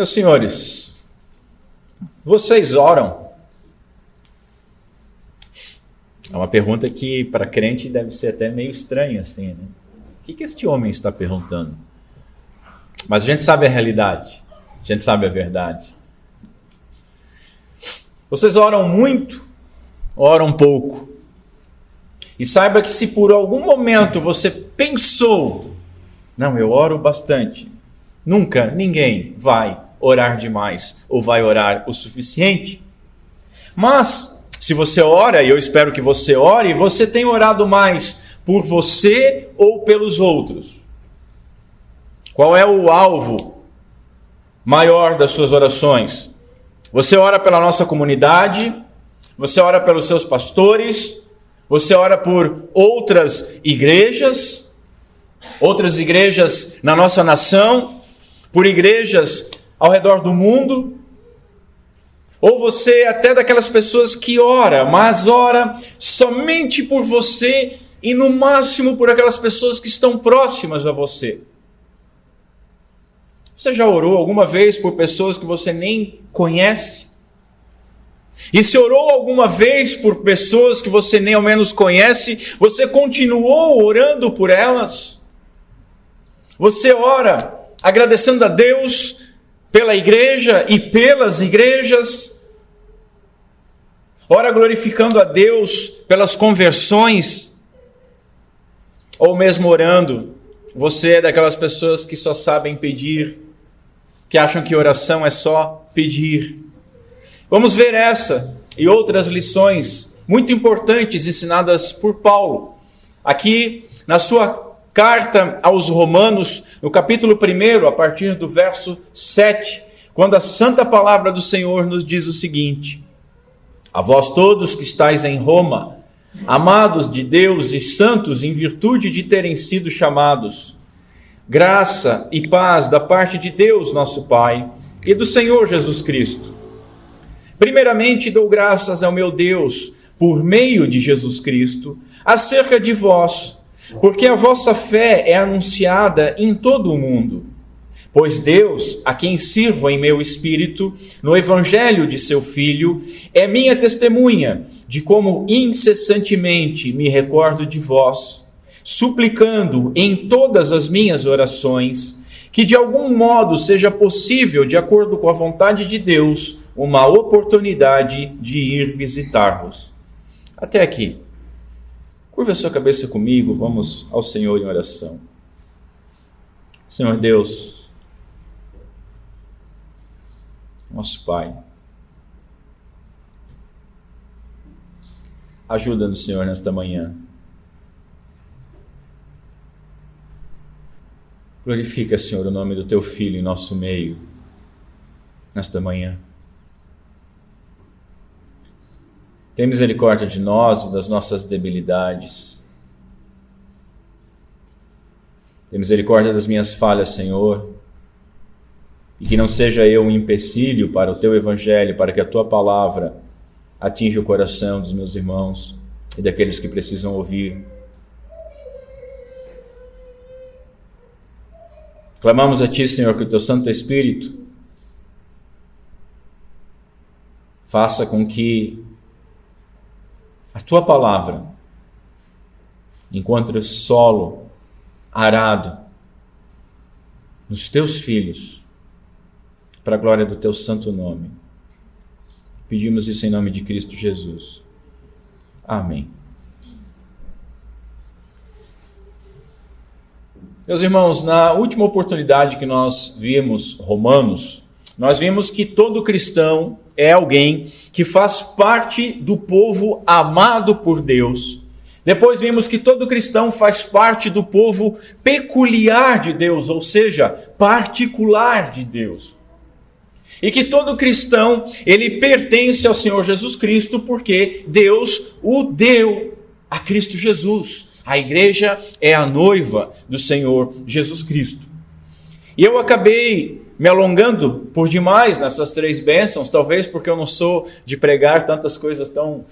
Meus senhores, vocês oram? É uma pergunta que para crente deve ser até meio estranha assim, né? O que este homem está perguntando? Mas a gente sabe a realidade, a gente sabe a verdade. Vocês oram muito, oram pouco. E saiba que se por algum momento você pensou, não, eu oro bastante, nunca ninguém vai orar demais ou vai orar o suficiente. Mas se você ora, e eu espero que você ore, você tem orado mais por você ou pelos outros? Qual é o alvo maior das suas orações? Você ora pela nossa comunidade, você ora pelos seus pastores, você ora por outras igrejas na nossa nação, por igrejas ao redor do mundo, ou você é até daquelas pessoas que ora, mas ora somente por você e no máximo por aquelas pessoas que estão próximas a você. Você já orou alguma vez por pessoas que você nem conhece? E se orou alguma vez por pessoas que você nem ao menos conhece, você continuou orando por elas? Você ora agradecendo a Deus pela igreja e pelas igrejas? Ora glorificando a Deus pelas conversões? Ou mesmo orando, você é daquelas pessoas que só sabem pedir, que acham que oração é só pedir? Vamos ver essa e outras lições muito importantes ensinadas por Paulo. Aqui na sua carta aos Romanos, no capítulo 1, a partir do verso 7, quando a santa palavra do Senhor nos diz o seguinte: a vós todos que estáis em Roma, amados de Deus e santos em virtude de terem sido chamados, graça e paz da parte de Deus nosso Pai e do Senhor Jesus Cristo. Primeiramente dou graças ao meu Deus, por meio de Jesus Cristo, acerca de vós, porque a vossa fé é anunciada em todo o mundo. Pois Deus, a quem sirvo em meu espírito, no evangelho de seu Filho, é minha testemunha de como incessantemente me recordo de vós, suplicando em todas as minhas orações, que de algum modo seja possível, de acordo com a vontade de Deus, uma oportunidade de ir visitar-vos. Até aqui. Curva a sua cabeça comigo, vamos ao Senhor em oração. Senhor Deus, nosso Pai, ajuda-nos, Senhor, nesta manhã. Glorifica, Senhor, o nome do Teu Filho em nosso meio, nesta manhã. Tem misericórdia de nós e das nossas debilidades. Tem misericórdia das minhas falhas, Senhor. E que não seja eu um empecilho para o Teu Evangelho, para que a Tua palavra atinja o coração dos meus irmãos e daqueles que precisam ouvir. Clamamos a Ti, Senhor, que o Teu Santo Espírito faça com que a Tua palavra encontre solo arado nos Teus filhos, para a glória do Teu santo nome. Pedimos isso em nome de Cristo Jesus. Amém. Meus irmãos, na última oportunidade que nós vimos Romanos, nós vimos que todo cristão é alguém que faz parte do povo amado por Deus. Depois vimos que todo cristão faz parte do povo peculiar de Deus, ou seja, particular de Deus. E que todo cristão, ele pertence ao Senhor Jesus Cristo, porque Deus o deu a Cristo Jesus. A igreja é a noiva do Senhor Jesus Cristo. E eu acabei me alongando por demais nessas 3 bênçãos, talvez porque eu não sou de pregar tantas coisas tão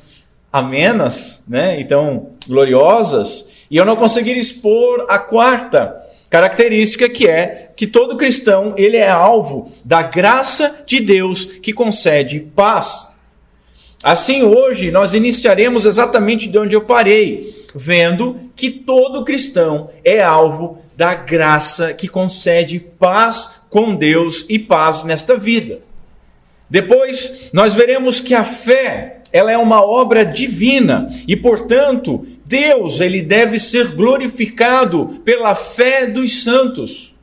amenas, né, e tão gloriosas, e eu não consegui expor a 4ª Característica que é que todo cristão ele é alvo da graça de Deus que concede paz. Assim, hoje nós iniciaremos exatamente de onde eu parei, vendo que todo cristão é alvo da graça que concede paz com Deus e paz nesta vida. Depois, nós veremos que a fé, ela é uma obra divina e, portanto, Deus ele deve ser glorificado pela fé dos santos.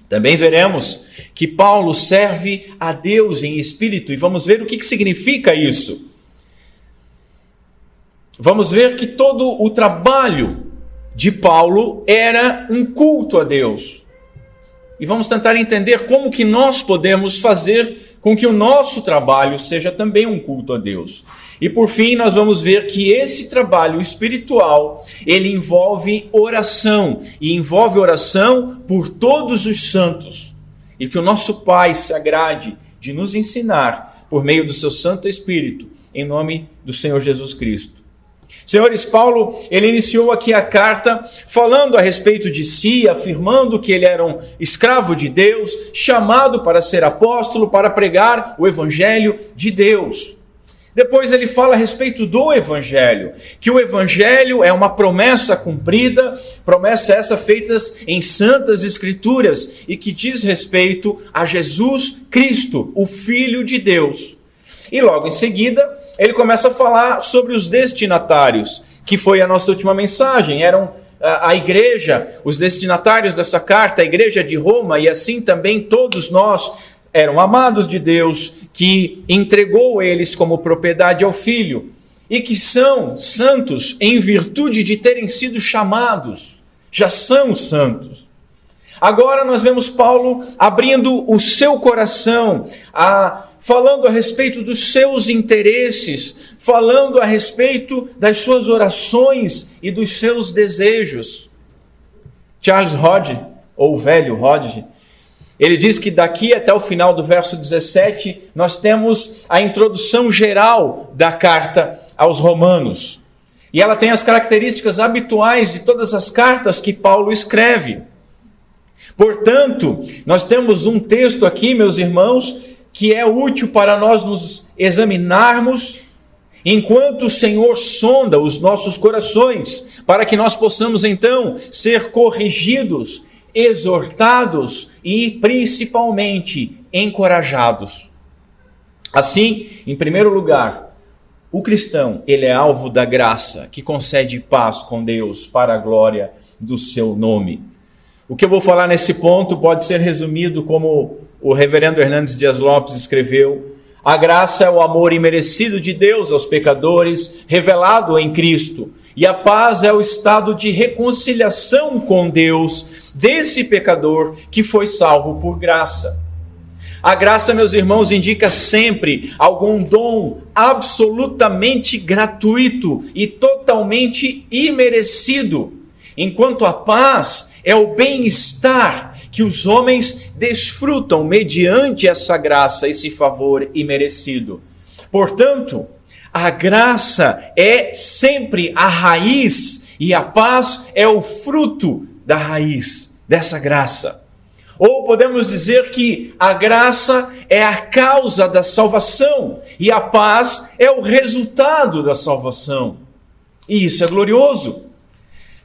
Também veremos que Paulo serve a Deus em espírito e vamos ver o que significa isso. Vamos ver que todo o trabalho de Paulo era um culto a Deus. E vamos tentar entender como que nós podemos fazer com que o nosso trabalho seja também um culto a Deus. E por fim, nós vamos ver que esse trabalho espiritual, ele envolve oração, e envolve oração por todos os santos. E que o nosso Pai se agrade de nos ensinar por meio do seu Santo Espírito, em nome do Senhor Jesus Cristo. Senhores, Paulo, ele iniciou aqui a carta falando a respeito de si, afirmando que ele era um escravo de Deus, chamado para ser apóstolo, para pregar o evangelho de Deus. Depois ele fala a respeito do evangelho, que o evangelho é uma promessa cumprida, promessa essa feita em santas escrituras e que diz respeito a Jesus Cristo, o Filho de Deus. E logo em seguida, ele começa a falar sobre os destinatários, que foi a nossa última mensagem. Eram a igreja, os destinatários dessa carta, a igreja de Roma, e assim também todos nós eram amados de Deus, que entregou eles como propriedade ao Filho, e que são santos em virtude de terem sido chamados, já são santos. Agora nós vemos Paulo abrindo o seu coração, falando a respeito dos seus interesses, falando a respeito das suas orações e dos seus desejos. Charles Hodge, ou o velho Hodge, ele diz que daqui até o final do verso 17, nós temos a introdução geral da carta aos Romanos. E ela tem as características habituais de todas as cartas que Paulo escreve. Portanto, nós temos um texto aqui, meus irmãos, que é útil para nós nos examinarmos, enquanto o Senhor sonda os nossos corações, para que nós possamos então ser corrigidos, exortados e principalmente encorajados. Assim, em primeiro lugar, o cristão, ele é alvo da graça que concede paz com Deus para a glória do seu nome. O que eu vou falar nesse ponto pode ser resumido como o reverendo Hernandes Dias Lopes escreveu: a graça é o amor imerecido de Deus aos pecadores, revelado em Cristo. E a paz é o estado de reconciliação com Deus desse pecador que foi salvo por graça. A graça, meus irmãos, indica sempre algum dom absolutamente gratuito e totalmente imerecido, enquanto a paz é o bem-estar que os homens desfrutam mediante essa graça, esse favor imerecido. Portanto, a graça é sempre a raiz e a paz é o fruto da raiz dessa graça. Ou podemos dizer que a graça é a causa da salvação e a paz é o resultado da salvação. E isso é glorioso.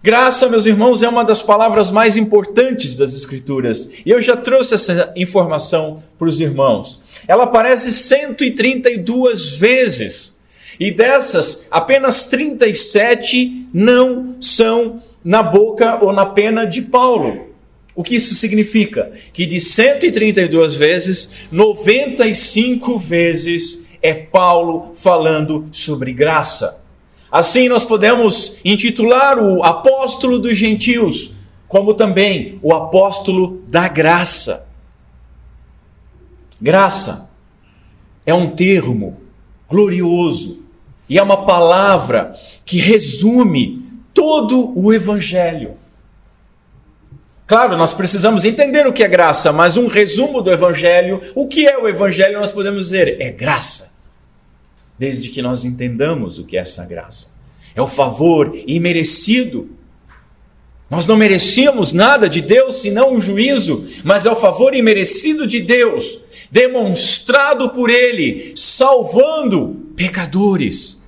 Graça, meus irmãos, é uma das palavras mais importantes das Escrituras. E eu já trouxe essa informação para os irmãos. Ela aparece 132 vezes. E dessas, apenas 37 não são na boca ou na pena de Paulo. O que isso significa? Que de 132 vezes, 95 vezes é Paulo falando sobre graça. Assim nós podemos intitular o apóstolo dos gentios, como também o apóstolo da graça. Graça é um termo glorioso e é uma palavra que resume todo o evangelho. Claro, nós precisamos entender o que é graça, mas um resumo do evangelho, o que é o evangelho, nós podemos dizer, é graça. Desde que nós entendamos o que é essa graça. É o favor imerecido. Nós não merecíamos nada de Deus senão o juízo, mas é o favor imerecido de Deus, demonstrado por Ele, salvando pecadores.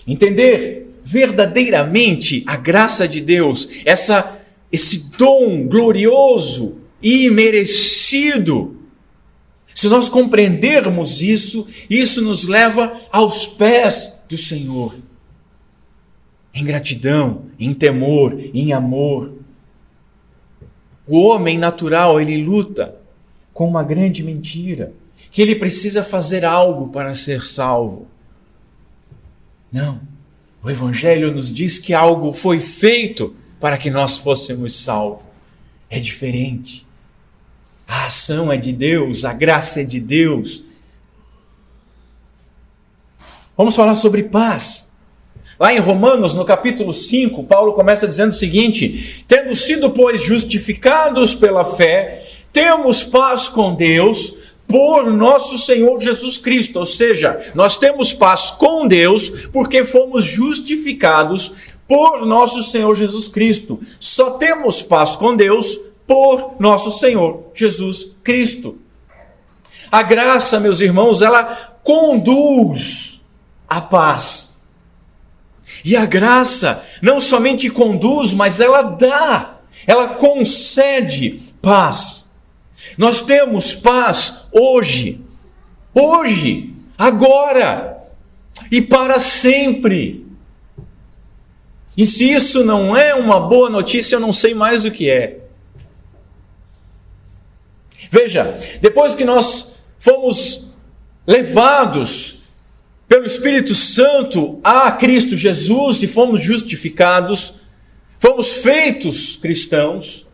Entender verdadeiramente a graça de Deus, esse dom glorioso e imerecido. Se nós compreendermos isso, isso nos leva aos pés do Senhor. Em gratidão, em temor, em amor. O homem natural, ele luta com uma grande mentira, que ele precisa fazer algo para ser salvo. Não, o Evangelho nos diz que algo foi feito para que nós fôssemos salvos. É diferente. A ação é de Deus, a graça é de Deus. Vamos falar sobre paz. Lá em Romanos, no capítulo 5, Paulo começa dizendo o seguinte: tendo sido, pois, justificados pela fé, temos paz com Deus por nosso Senhor Jesus Cristo. Ou seja, nós temos paz com Deus porque fomos justificados por nosso Senhor Jesus Cristo. Só temos paz com Deus por nosso Senhor Jesus Cristo. A graça, meus irmãos, ela conduz à paz. E a graça não somente conduz, mas ela dá, ela concede paz. Nós temos paz hoje, agora e para sempre. E se isso não é uma boa notícia, eu não sei mais o que é. Veja, depois que nós fomos levados pelo Espírito Santo a Cristo Jesus e fomos justificados, fomos feitos cristãos,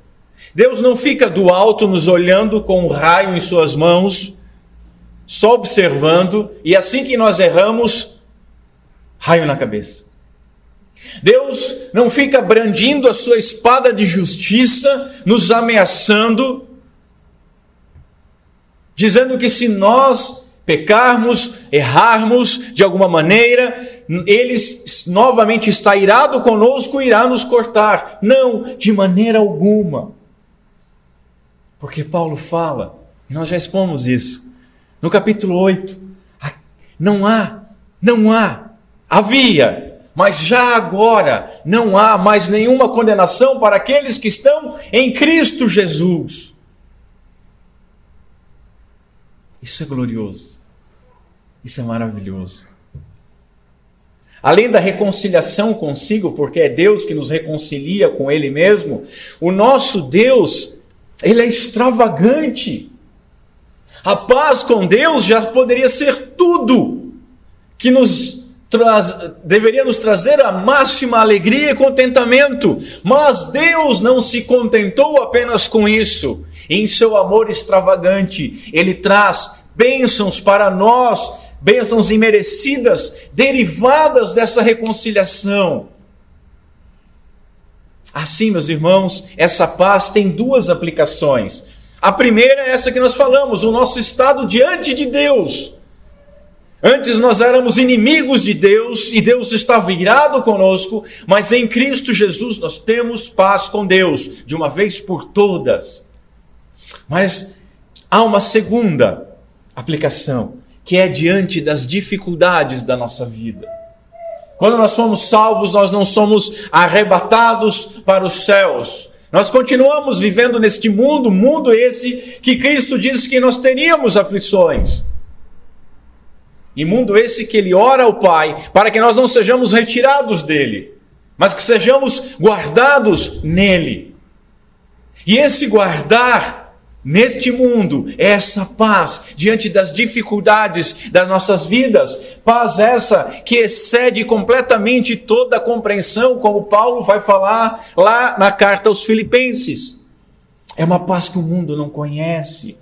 Deus não fica do alto nos olhando com um raio em suas mãos, só observando, e assim que nós erramos, raio na cabeça. Deus não fica brandindo a sua espada de justiça, nos ameaçando, dizendo que se nós pecarmos, errarmos de alguma maneira, Ele novamente está irado conosco e irá nos cortar. Não, de maneira alguma. Porque Paulo fala, e nós já expomos isso, no capítulo 8, havia, mas já agora não há mais nenhuma condenação para aqueles que estão em Cristo Jesus. Isso é glorioso. Isso é maravilhoso. Além da reconciliação consigo, porque é Deus que nos reconcilia com Ele mesmo, o nosso Deus, Ele é extravagante. A paz com Deus já poderia ser tudo que deveria nos trazer a máxima alegria e contentamento. Mas Deus não se contentou apenas com isso. Em seu amor extravagante, Ele traz bênçãos para nós, bênçãos imerecidas, derivadas dessa reconciliação. Assim, meus irmãos, essa paz tem duas aplicações. A primeira é essa que nós falamos, o nosso estado diante de Deus. Antes nós éramos inimigos de Deus e Deus estava irado conosco, mas em Cristo Jesus nós temos paz com Deus, de uma vez por todas. Mas há uma segunda aplicação, que é diante das dificuldades da nossa vida. Quando nós fomos salvos, nós não somos arrebatados para os céus. Nós continuamos vivendo neste mundo esse que Cristo disse que nós teríamos aflições. E mundo esse que Ele ora ao Pai, para que nós não sejamos retirados dele, mas que sejamos guardados nele. E esse guardar neste mundo é essa paz diante das dificuldades das nossas vidas. Paz essa que excede completamente toda a compreensão, como Paulo vai falar lá na carta aos Filipenses. É uma paz que o mundo não conhece.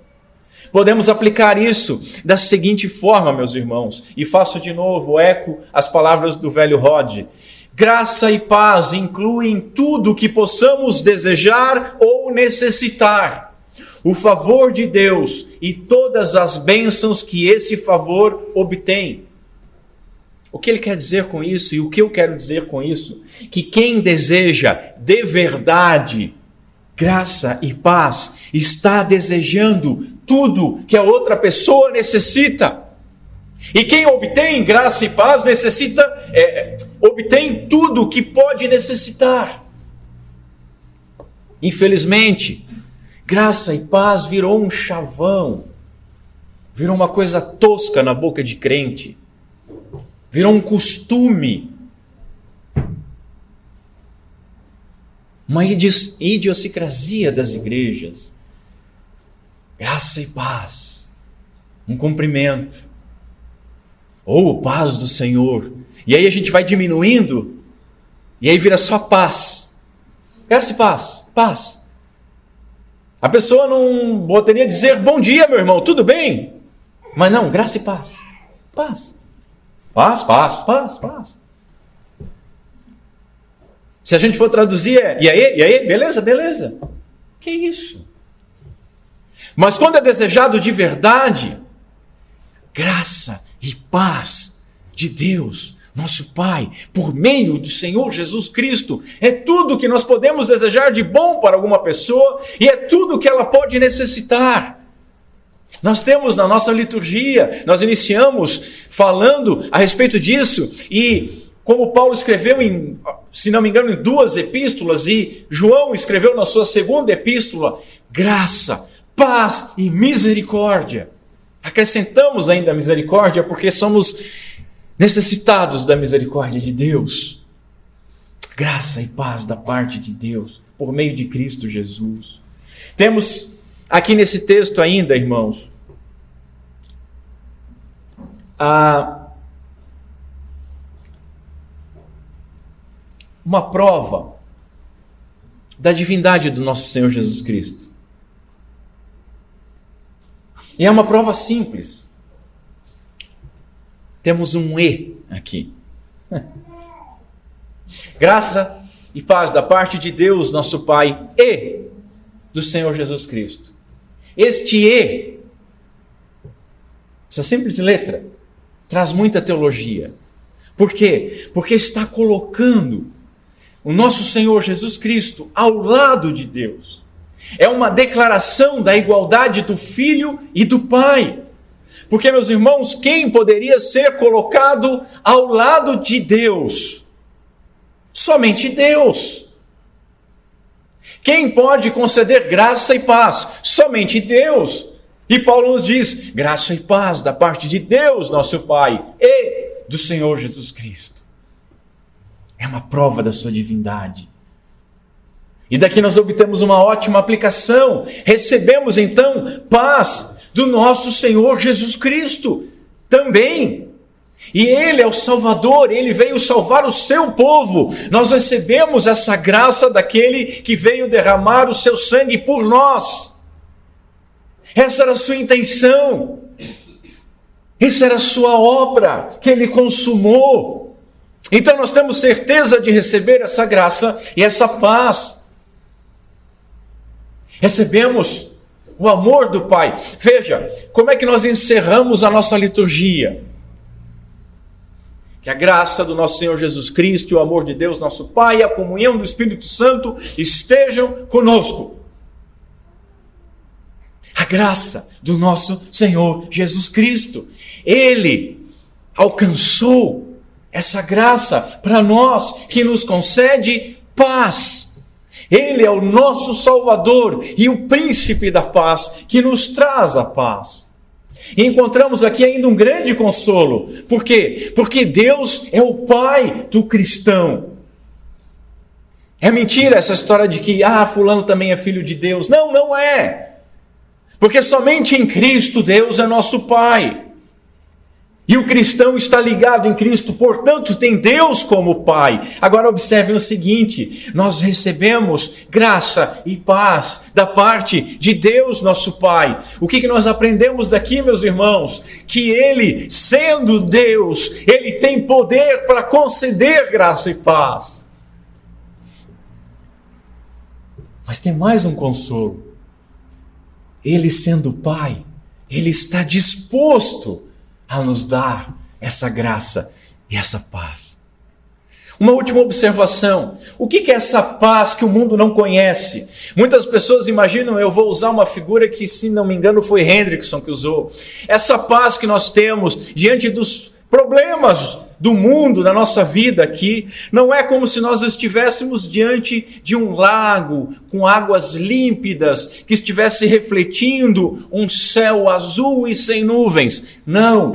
Podemos aplicar isso da seguinte forma, meus irmãos, e faço de novo eco às palavras do velho Rod. Graça e paz incluem tudo que possamos desejar ou necessitar. O favor de Deus e todas as bênçãos que esse favor obtém. O que ele quer dizer com isso e o que eu quero dizer com isso? Que quem deseja de verdade graça e paz está desejando tudo que a outra pessoa necessita. E quem obtém graça e paz obtém tudo que pode necessitar. Infelizmente, graça e paz virou um chavão, virou uma coisa tosca na boca de crente, virou um costume, uma idiosincrasia das igrejas. Graça e paz, um cumprimento, ou paz do Senhor, e aí a gente vai diminuindo, e aí vira só paz. Graça e paz, paz. A pessoa não poderia dizer bom dia, meu irmão, tudo bem? Mas não, graça e paz. Paz. Paz, paz, paz, paz. Se a gente for traduzir e aí, beleza, beleza. Que isso? Mas quando é desejado de verdade, graça e paz de Deus, nosso Pai, por meio do Senhor Jesus Cristo, é tudo que nós podemos desejar de bom para alguma pessoa e é tudo que ela pode necessitar. Nós temos na nossa liturgia, nós iniciamos falando a respeito disso e como Paulo escreveu se não me engano, em 2 epístolas e João escreveu na sua 2ª epístola, graça, paz e misericórdia. Acrescentamos ainda a misericórdia porque somos necessitados da misericórdia de Deus. Graça e paz da parte de Deus, por meio de Cristo Jesus. Temos aqui nesse texto ainda, irmãos, uma prova da divindade do nosso Senhor Jesus Cristo. E é uma prova simples. Temos um E aqui. Graça e paz da parte de Deus, nosso Pai, e do Senhor Jesus Cristo. Este E, essa simples letra, traz muita teologia. Por quê? Porque está colocando o nosso Senhor Jesus Cristo ao lado de Deus. É uma declaração da igualdade do Filho e do Pai. Porque, meus irmãos, quem poderia ser colocado ao lado de Deus? Somente Deus. Quem pode conceder graça e paz? Somente Deus. E Paulo nos diz, graça e paz da parte de Deus, nosso Pai, e do Senhor Jesus Cristo. É uma prova da sua divindade. E daqui nós obtemos uma ótima aplicação. Recebemos então paz do nosso Senhor Jesus Cristo também. E Ele é o Salvador, Ele veio salvar o seu povo. Nós recebemos essa graça daquele que veio derramar o seu sangue por nós. Essa era a sua intenção. Essa era a sua obra que Ele consumou. Então nós temos certeza de receber essa graça e essa paz. Recebemos o amor do Pai. Veja, como é que nós encerramos a nossa liturgia? Que a graça do nosso Senhor Jesus Cristo, o amor de Deus, nosso Pai, e a comunhão do Espírito Santo estejam conosco. A graça do nosso Senhor Jesus Cristo. Ele alcançou essa graça para nós, que nos concede paz. Ele é o nosso Salvador e o príncipe da paz, que nos traz a paz. E encontramos aqui ainda um grande consolo. Por quê? Porque Deus é o Pai do cristão. É mentira essa história de que, fulano também é filho de Deus. Não, não é. Porque somente em Cristo Deus é nosso Pai. E o cristão está ligado em Cristo, portanto tem Deus como Pai. Agora observe o seguinte, nós recebemos graça e paz da parte de Deus, nosso Pai. O que nós aprendemos daqui, meus irmãos? Que Ele, sendo Deus, Ele tem poder para conceder graça e paz. Mas tem mais um consolo. Ele, sendo Pai, Ele está disposto a nos dar essa graça e essa paz. Uma última observação. O que é essa paz que o mundo não conhece? Muitas pessoas imaginam, eu vou usar uma figura que, se não me engano, foi Hendrickson que usou. Essa paz que nós temos diante dos problemas do mundo, na nossa vida aqui, não é como se nós estivéssemos diante de um lago com águas límpidas, que estivesse refletindo um céu azul e sem nuvens. Não,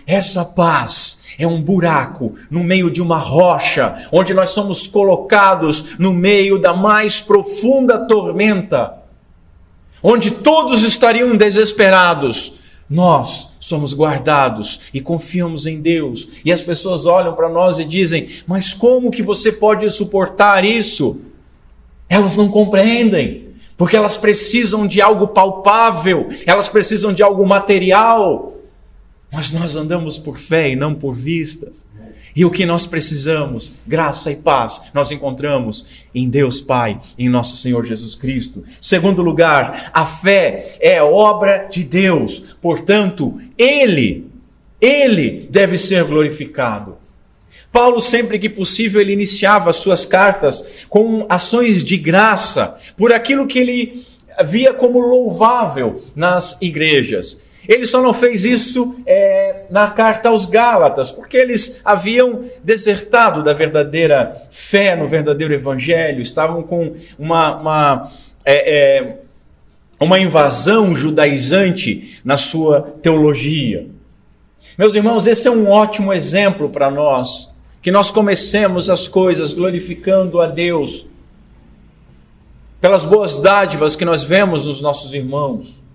essa paz é um buraco no meio de uma rocha, onde nós somos colocados no meio da mais profunda tormenta, onde todos estariam desesperados. Nós somos guardados e confiamos em Deus. E as pessoas olham para nós e dizem, mas como que você pode suportar isso? Elas não compreendem, porque elas precisam de algo palpável, elas precisam de algo material. Mas nós andamos por fé e não por vistas. E o que nós precisamos, graça e paz, nós encontramos em Deus Pai, em nosso Senhor Jesus Cristo. Segundo lugar, a fé é obra de Deus. Portanto, Ele deve ser glorificado. Paulo, sempre que possível, ele iniciava as suas cartas com ações de graça por aquilo que ele via como louvável nas igrejas. Ele só não fez isso na carta aos Gálatas, porque eles haviam desertado da verdadeira fé no verdadeiro evangelho, estavam com uma invasão judaizante na sua teologia. Meus irmãos, esse é um ótimo exemplo para nós, que nós comecemos as coisas glorificando a Deus pelas boas dádivas que nós vemos nos nossos irmãos.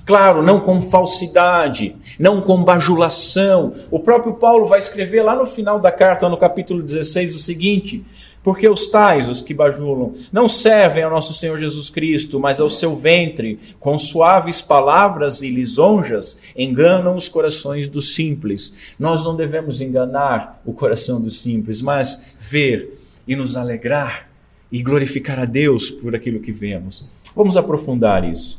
Claro, não com falsidade, não com bajulação. O próprio Paulo vai escrever lá no final da carta, no capítulo 16, o seguinte: porque os tais, os que bajulam, não servem ao nosso Senhor Jesus Cristo, mas ao seu ventre, com suaves palavras e lisonjas, enganam os corações dos simples. Nós não devemos enganar o coração dos simples, mas ver e nos alegrar e glorificar a Deus por aquilo que vemos. Vamos aprofundar isso.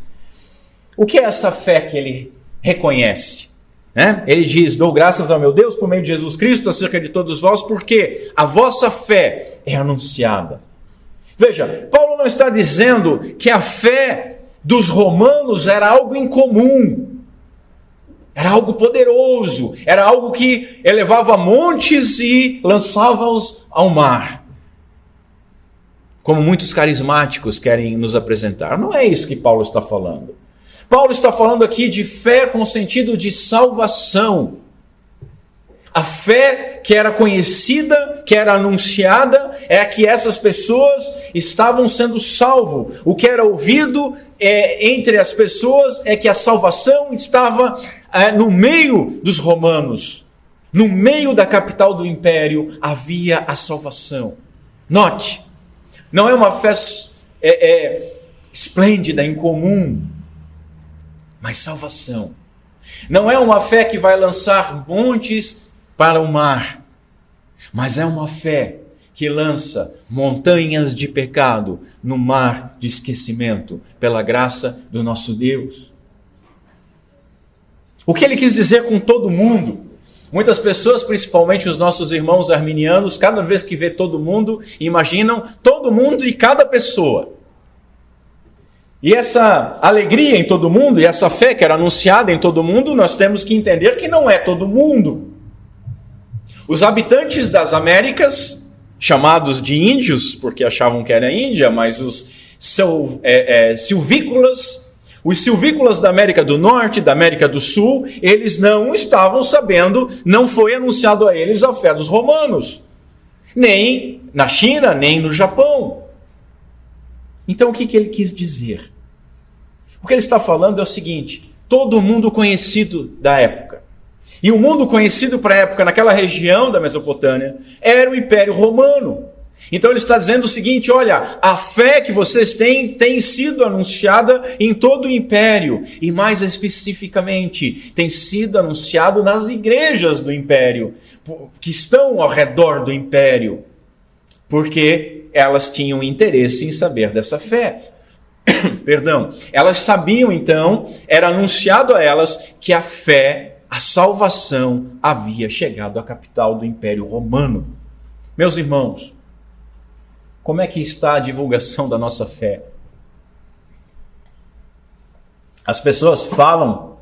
O que é essa fé que ele reconhece? Ele diz, dou graças ao meu Deus por meio de Jesus Cristo acerca de todos vós, porque a vossa fé é anunciada. Veja, Paulo não está dizendo que a fé dos romanos era algo incomum, era algo poderoso, era algo que elevava montes e lançava-os ao mar, como muitos carismáticos querem nos apresentar. Não é isso que Paulo está falando. Paulo está falando aqui de fé com o sentido de salvação. A fé que era conhecida, que era anunciada, é que essas pessoas estavam sendo salvos. O que era ouvido entre as pessoas é que a salvação estava no meio dos romanos. No meio da capital do império havia a salvação. Note, não é uma fé esplêndida, incomum, mas salvação. Não é uma fé que vai lançar montes para o mar, mas é uma fé que lança montanhas de pecado no mar de esquecimento, pela graça do nosso Deus. O que ele quis dizer com todo mundo? Muitas pessoas, principalmente os nossos irmãos arminianos, cada vez que vê todo mundo, imaginam todo mundo e cada pessoa. E essa alegria em todo mundo, e essa fé que era anunciada em todo mundo, nós temos que entender que não é todo mundo. Os habitantes das Américas, chamados de índios, porque achavam que era Índia, mas os silvícolas, os silvícolas da América do Norte, da América do Sul, eles não estavam sabendo, não foi anunciado a eles a fé dos romanos, nem na China, nem no Japão. Então o que ele quis dizer? O que ele está falando é o seguinte: todo mundo conhecido da época, e o mundo conhecido para a época naquela região da Mesopotâmia, era o Império Romano. Então ele está dizendo o seguinte: olha, a fé que vocês têm tem sido anunciada em todo o Império, e mais especificamente, tem sido anunciado nas igrejas do Império, que estão ao redor do Império, porque elas tinham interesse em saber dessa fé. Perdão. Elas sabiam, então, era anunciado a elas que a fé a salvação havia chegado à capital do Império Romano. Meus irmãos, como é que está a divulgação da nossa fé? As pessoas falam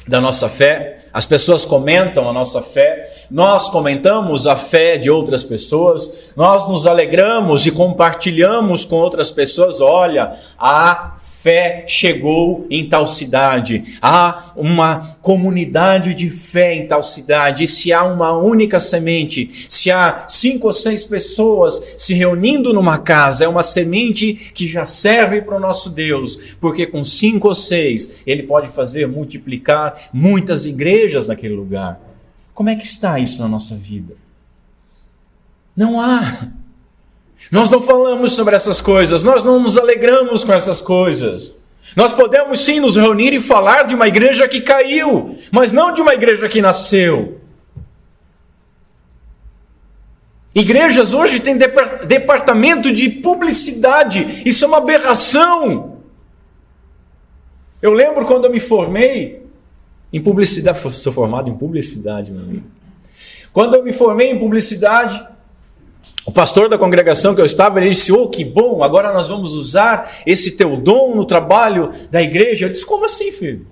da nossa fé, as pessoas comentam a nossa fé, nós comentamos a fé de outras pessoas, nós nos alegramos e compartilhamos com outras pessoas. Olha, a fé chegou em tal cidade, há uma comunidade de fé em tal cidade, e se há uma única semente, se há 5 ou 6 pessoas se reunindo numa casa, é uma semente que já serve para o nosso Deus, porque com 5 ou 6 Ele pode fazer multiplicar muitas igrejas naquele lugar. Como é que está isso na nossa vida? Não há. Nós não falamos sobre essas coisas, nós não nos alegramos com essas coisas. Nós podemos sim nos reunir e falar de uma igreja que caiu, mas não de uma igreja que nasceu. Igrejas hoje têm departamento de publicidade, isso é uma aberração. Eu lembro quando eu me formei em publicidade, sou formado em publicidade, meu amigo. Quando eu me formei em publicidade, o pastor da congregação que eu estava, ele disse: "Oh, que bom, agora nós vamos usar esse teu dom no trabalho da igreja." Eu disse: "Como assim, filho?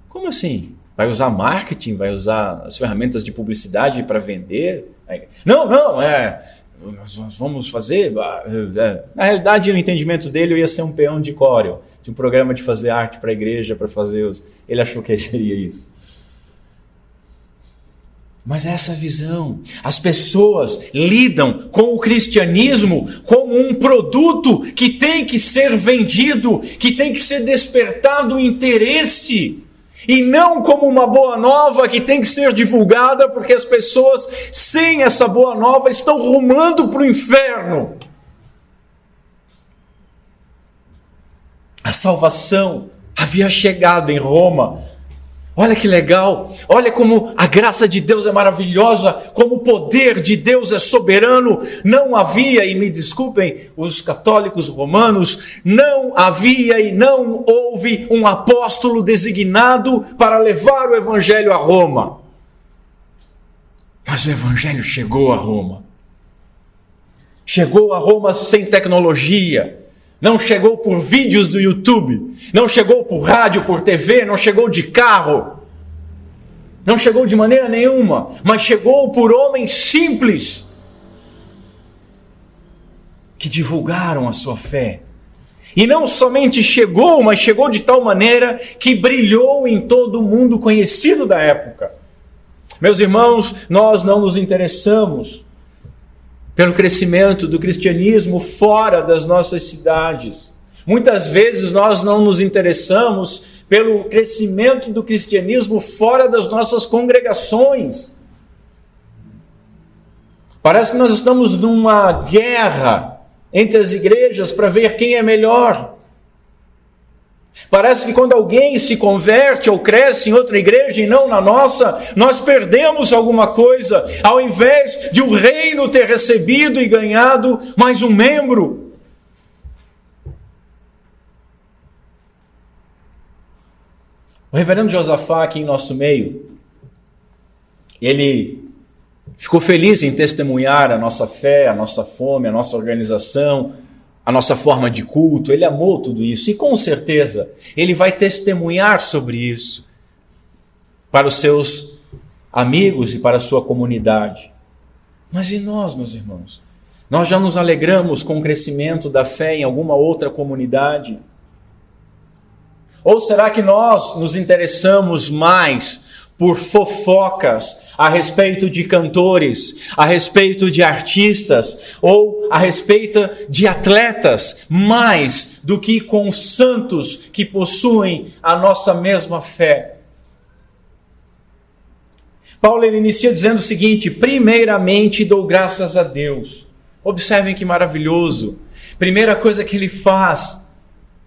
Como assim? Vai usar marketing? Vai usar as ferramentas de publicidade para vender?" Não, nós vamos fazer... Na realidade, no entendimento dele, eu ia ser um peão de Corel, de um programa de fazer arte para a igreja, para fazer os... Ele achou que seria isso. Mas é essa visão. As pessoas lidam com o cristianismo como um produto que tem que ser vendido, que tem que ser despertado o interesse, e não como uma boa nova que tem que ser divulgada, porque as pessoas, sem essa boa nova, estão rumando para o inferno. A salvação havia chegado em Roma. Olha que legal, olha como a graça de Deus é maravilhosa, como o poder de Deus é soberano. Não havia, e me desculpem os católicos romanos, não havia e não houve um apóstolo designado para levar o evangelho a Roma. Mas o evangelho chegou a Roma. Chegou a Roma sem tecnologia. Não chegou por vídeos do YouTube, não chegou por rádio, por TV, não chegou de carro, não chegou de maneira nenhuma, mas chegou por homens simples que divulgaram a sua fé. E não somente chegou, mas chegou de tal maneira que brilhou em todo o mundo conhecido da época. Meus irmãos, nós não nos interessamos pelo crescimento do cristianismo fora das nossas cidades. Muitas vezes nós não nos interessamos pelo crescimento do cristianismo fora das nossas congregações. Parece que nós estamos numa guerra entre as igrejas para ver quem é melhor. Parece que quando alguém se converte ou cresce em outra igreja e não na nossa, nós perdemos alguma coisa, ao invés de o reino ter recebido e ganhado mais um membro. O reverendo Josafá, aqui em nosso meio, ele ficou feliz em testemunhar a nossa fé, a nossa fome, a nossa organização, a nossa forma de culto. Ele amou tudo isso e com certeza ele vai testemunhar sobre isso para os seus amigos e para a sua comunidade. Mas e nós, meus irmãos? Nós já nos alegramos com o crescimento da fé em alguma outra comunidade? Ou será que nós nos interessamos mais por fofocas a respeito de cantores, a respeito de artistas, ou a respeito de atletas, mais do que com santos que possuem a nossa mesma fé? Paulo ele inicia dizendo o seguinte: primeiramente dou graças a Deus. Observem que maravilhoso. Primeira coisa que ele faz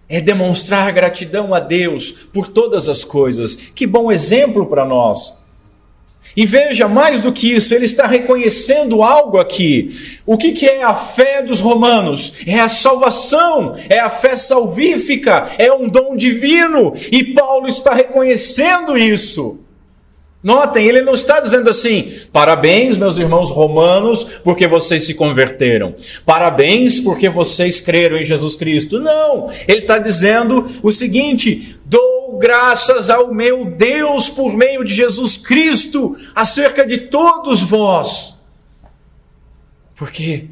é demonstrar gratidão a Deus por todas as coisas. Que bom exemplo para nós. E veja, mais do que isso, ele está reconhecendo algo aqui. O que é a fé dos romanos? É a salvação, é a fé salvífica, é um dom divino. E Paulo está reconhecendo isso. Notem, ele não está dizendo assim: parabéns, meus irmãos romanos, porque vocês se converteram. Parabéns porque vocês creram em Jesus Cristo. Não, ele está dizendo o seguinte: dou graças ao meu Deus por meio de Jesus Cristo acerca de todos vós. Porque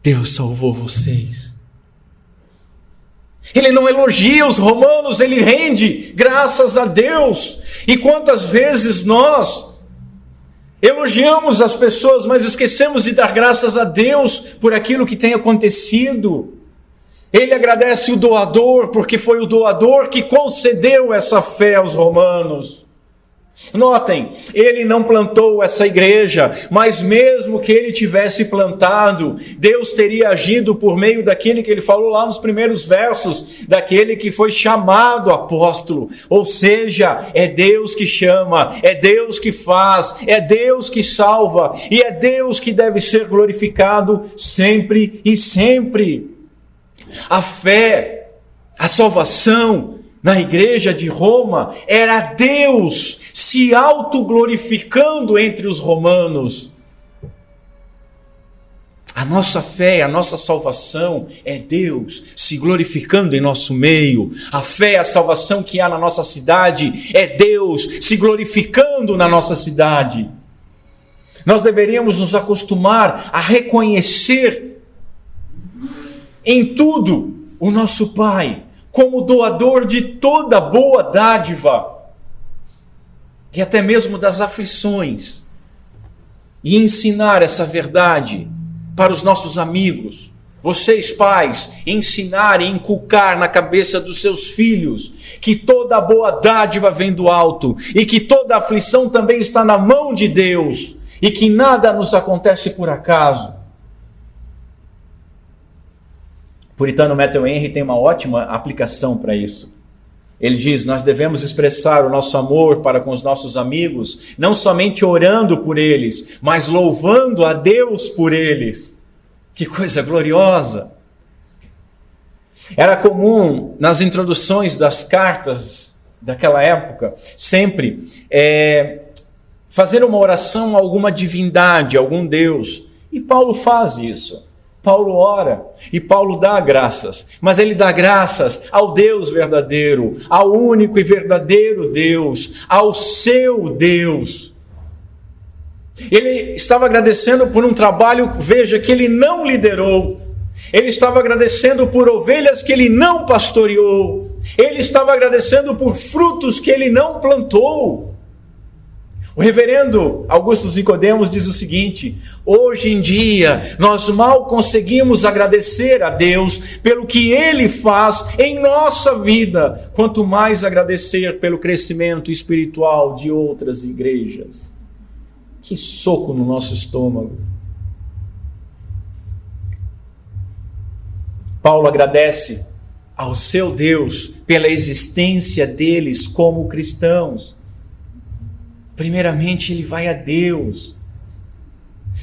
Deus salvou vocês. Ele não elogia os romanos, ele rende graças a Deus. E quantas vezes nós elogiamos as pessoas, mas esquecemos de dar graças a Deus por aquilo que tem acontecido. Ele agradece o doador, porque foi o doador que concedeu essa fé aos romanos. Notem, ele não plantou essa igreja, mas mesmo que ele tivesse plantado, Deus teria agido por meio daquele que ele falou lá nos primeiros versos, daquele que foi chamado apóstolo. Ou seja, é Deus que chama, é Deus que faz, é Deus que salva, e é Deus que deve ser glorificado sempre e sempre. A fé, a salvação na igreja de Roma era Deus se autoglorificando entre os romanos. A nossa fé, a nossa salvação é Deus se glorificando em nosso meio. A fé, a salvação que há na nossa cidade é Deus se glorificando na nossa cidade. Nós deveríamos nos acostumar a reconhecer em tudo o nosso Pai como doador de toda boa dádiva e até mesmo das aflições, e ensinar essa verdade para os nossos amigos. Vocês, pais, ensinar e inculcar na cabeça dos seus filhos que toda boa dádiva vem do alto e que toda aflição também está na mão de Deus e que nada nos acontece por acaso. O puritano Matthew Henry tem uma ótima aplicação para isso. Ele diz: nós devemos expressar o nosso amor para com os nossos amigos, não somente orando por eles, mas louvando a Deus por eles. Que coisa gloriosa! Era comum nas introduções das cartas daquela época, sempre fazer uma oração a alguma divindade, a algum Deus. E Paulo faz isso. Paulo ora e Paulo dá graças, mas ele dá graças ao Deus verdadeiro, ao único e verdadeiro Deus, ao seu Deus. Ele estava agradecendo por um trabalho, veja, que ele não liderou. Ele estava agradecendo por ovelhas que ele não pastoreou. Ele estava agradecendo por frutos que ele não plantou. O reverendo Augusto Nicodemos diz o seguinte: hoje em dia nós mal conseguimos agradecer a Deus pelo que Ele faz em nossa vida, quanto mais agradecer pelo crescimento espiritual de outras igrejas. Que soco no nosso estômago. Paulo agradece ao seu Deus pela existência deles como cristãos. Primeiramente, ele vai a Deus.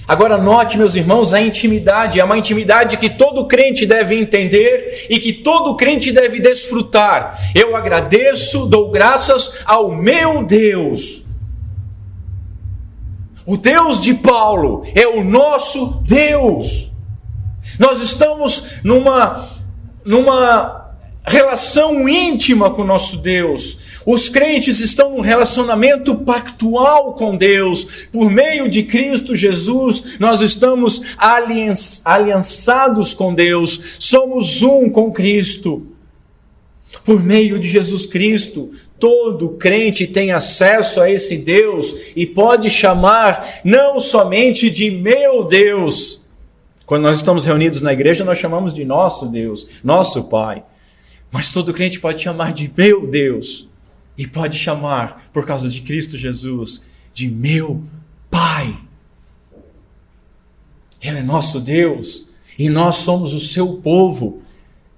Agora note, meus irmãos, a intimidade. É uma intimidade que todo crente deve entender e que todo crente deve desfrutar. Eu agradeço, dou graças ao meu Deus. O Deus de Paulo é o nosso Deus. Nós estamos numa relação íntima com o nosso Deus. Os crentes estão num relacionamento pactual com Deus. Por meio de Cristo Jesus, nós estamos aliançados com Deus. Somos um com Cristo. Por meio de Jesus Cristo, todo crente tem acesso a esse Deus e pode chamar não somente de meu Deus. Quando nós estamos reunidos na igreja, nós chamamos de nosso Deus, nosso Pai. Mas todo crente pode chamar de meu Deus. E pode chamar, por causa de Cristo Jesus, de meu Pai. Ele é nosso Deus e nós somos o seu povo.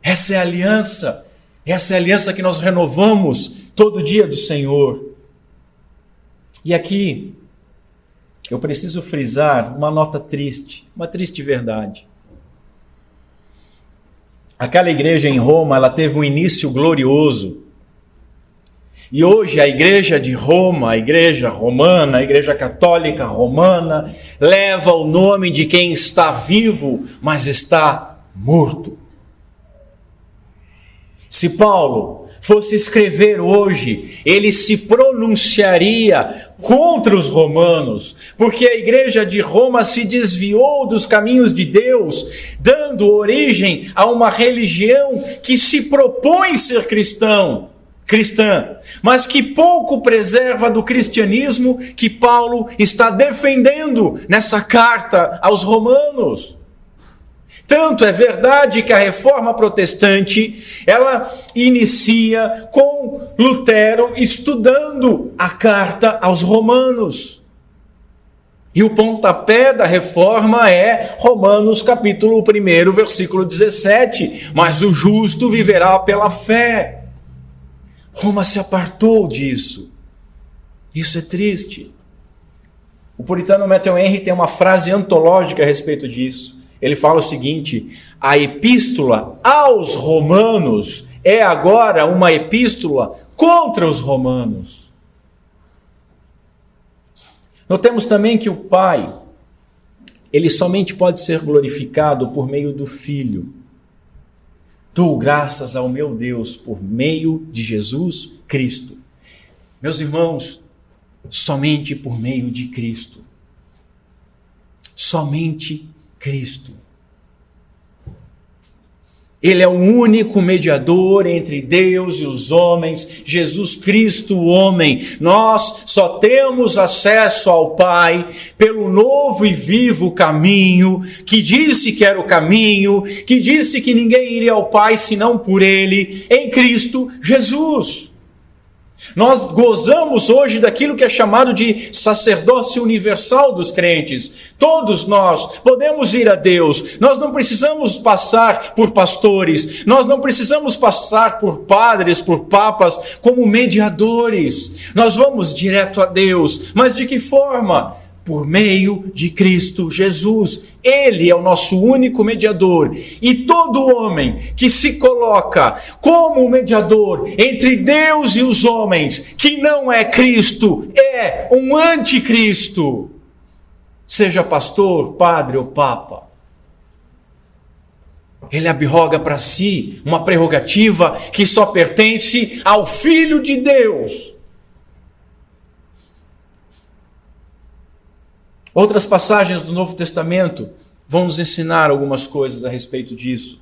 Essa é a aliança. Essa é a aliança que nós renovamos todo dia do Senhor. E aqui eu preciso frisar uma nota triste, uma triste verdade. Aquela igreja em Roma, ela teve um início glorioso. E hoje a igreja de Roma, a igreja romana, a igreja católica romana, leva o nome de quem está vivo, mas está morto. Se Paulo fosse escrever hoje, ele se pronunciaria contra os romanos, porque a igreja de Roma se desviou dos caminhos de Deus, dando origem a uma religião que se propõe ser cristã, mas que pouco preserva do cristianismo que Paulo está defendendo nessa carta aos romanos. Tanto é verdade que a reforma protestante, ela inicia com Lutero estudando a carta aos romanos. E o pontapé da reforma é Romanos capítulo 1, versículo 17. Mas o justo viverá pela fé. Roma se apartou disso. Isso é triste. O puritano Matthew Henry tem uma frase antológica a respeito disso. Ele fala o seguinte: a epístola aos romanos é agora uma epístola contra os romanos. Notemos também que o Pai, ele somente pode ser glorificado por meio do Filho. Dou graças ao meu Deus por meio de Jesus Cristo. Meus irmãos, somente por meio de Cristo. Somente Cristo. Ele é o único mediador entre Deus e os homens, Jesus Cristo, o homem. Nós só temos acesso ao Pai pelo novo e vivo caminho, que disse que era o caminho, que disse que ninguém iria ao Pai senão por Ele, em Cristo Jesus. Nós gozamos hoje daquilo que é chamado de sacerdócio universal dos crentes. Todos nós podemos ir a Deus. Nós não precisamos passar por pastores. Nós não precisamos passar por padres, por papas, como mediadores. Nós vamos direto a Deus. Mas de que forma? Por meio de Cristo Jesus. Ele é o nosso único mediador. E todo homem que se coloca como mediador entre Deus e os homens, que não é Cristo, é um anticristo. Seja pastor, padre ou papa. Ele abroga para si uma prerrogativa que só pertence ao Filho de Deus. Outras passagens do Novo Testamento vão nos ensinar algumas coisas a respeito disso.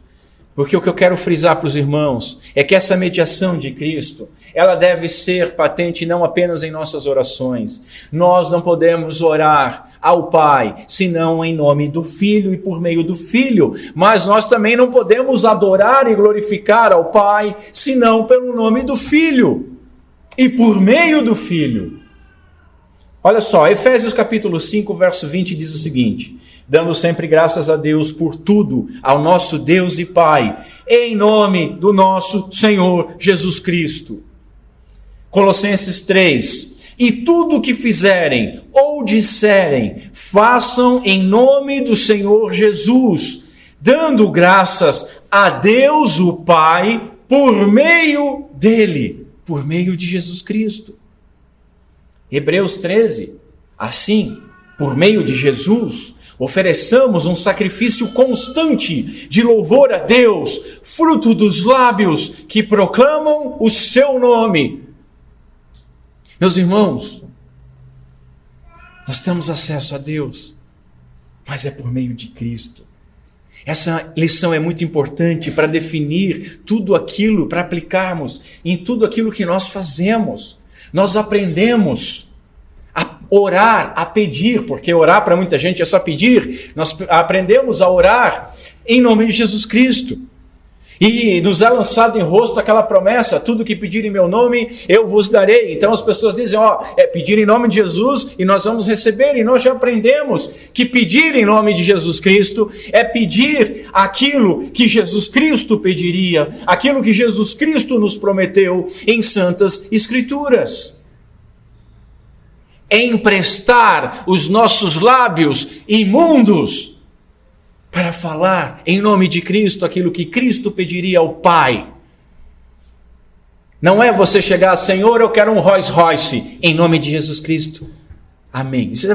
Porque o que eu quero frisar para os irmãos é que essa mediação de Cristo, ela deve ser patente não apenas em nossas orações. Nós não podemos orar ao Pai, senão em nome do Filho e por meio do Filho. Mas nós também não podemos adorar e glorificar ao Pai, senão pelo nome do Filho e por meio do Filho. Olha só, Efésios capítulo 5, verso 20 diz o seguinte: dando sempre graças a Deus por tudo, ao nosso Deus e Pai, em nome do nosso Senhor Jesus Cristo. Colossenses 3: e tudo o que fizerem ou disserem, façam em nome do Senhor Jesus, dando graças a Deus o Pai, por meio dele, por meio de Jesus Cristo. Hebreus 13, assim, por meio de Jesus, ofereçamos um sacrifício constante de louvor a Deus, fruto dos lábios que proclamam o seu nome. Meus irmãos, nós temos acesso a Deus, mas é por meio de Cristo. Essa lição é muito importante para definir tudo aquilo, para aplicarmos em tudo aquilo que nós fazemos. Nós aprendemos a orar, a pedir, porque orar para muita gente é só pedir. Nós aprendemos a orar em nome de Jesus Cristo. E nos é lançado em rosto aquela promessa: tudo que pedir em meu nome, eu vos darei. Então as pessoas dizem, é pedir em nome de Jesus e nós vamos receber. E nós já aprendemos que pedir em nome de Jesus Cristo é pedir aquilo que Jesus Cristo pediria, aquilo que Jesus Cristo nos prometeu em santas Escrituras. emprestar os nossos lábios imundos para falar em nome de Cristo aquilo que Cristo pediria ao Pai. Não é você chegar, Senhor, eu quero um Rolls Royce, em nome de Jesus Cristo. Amém. Isso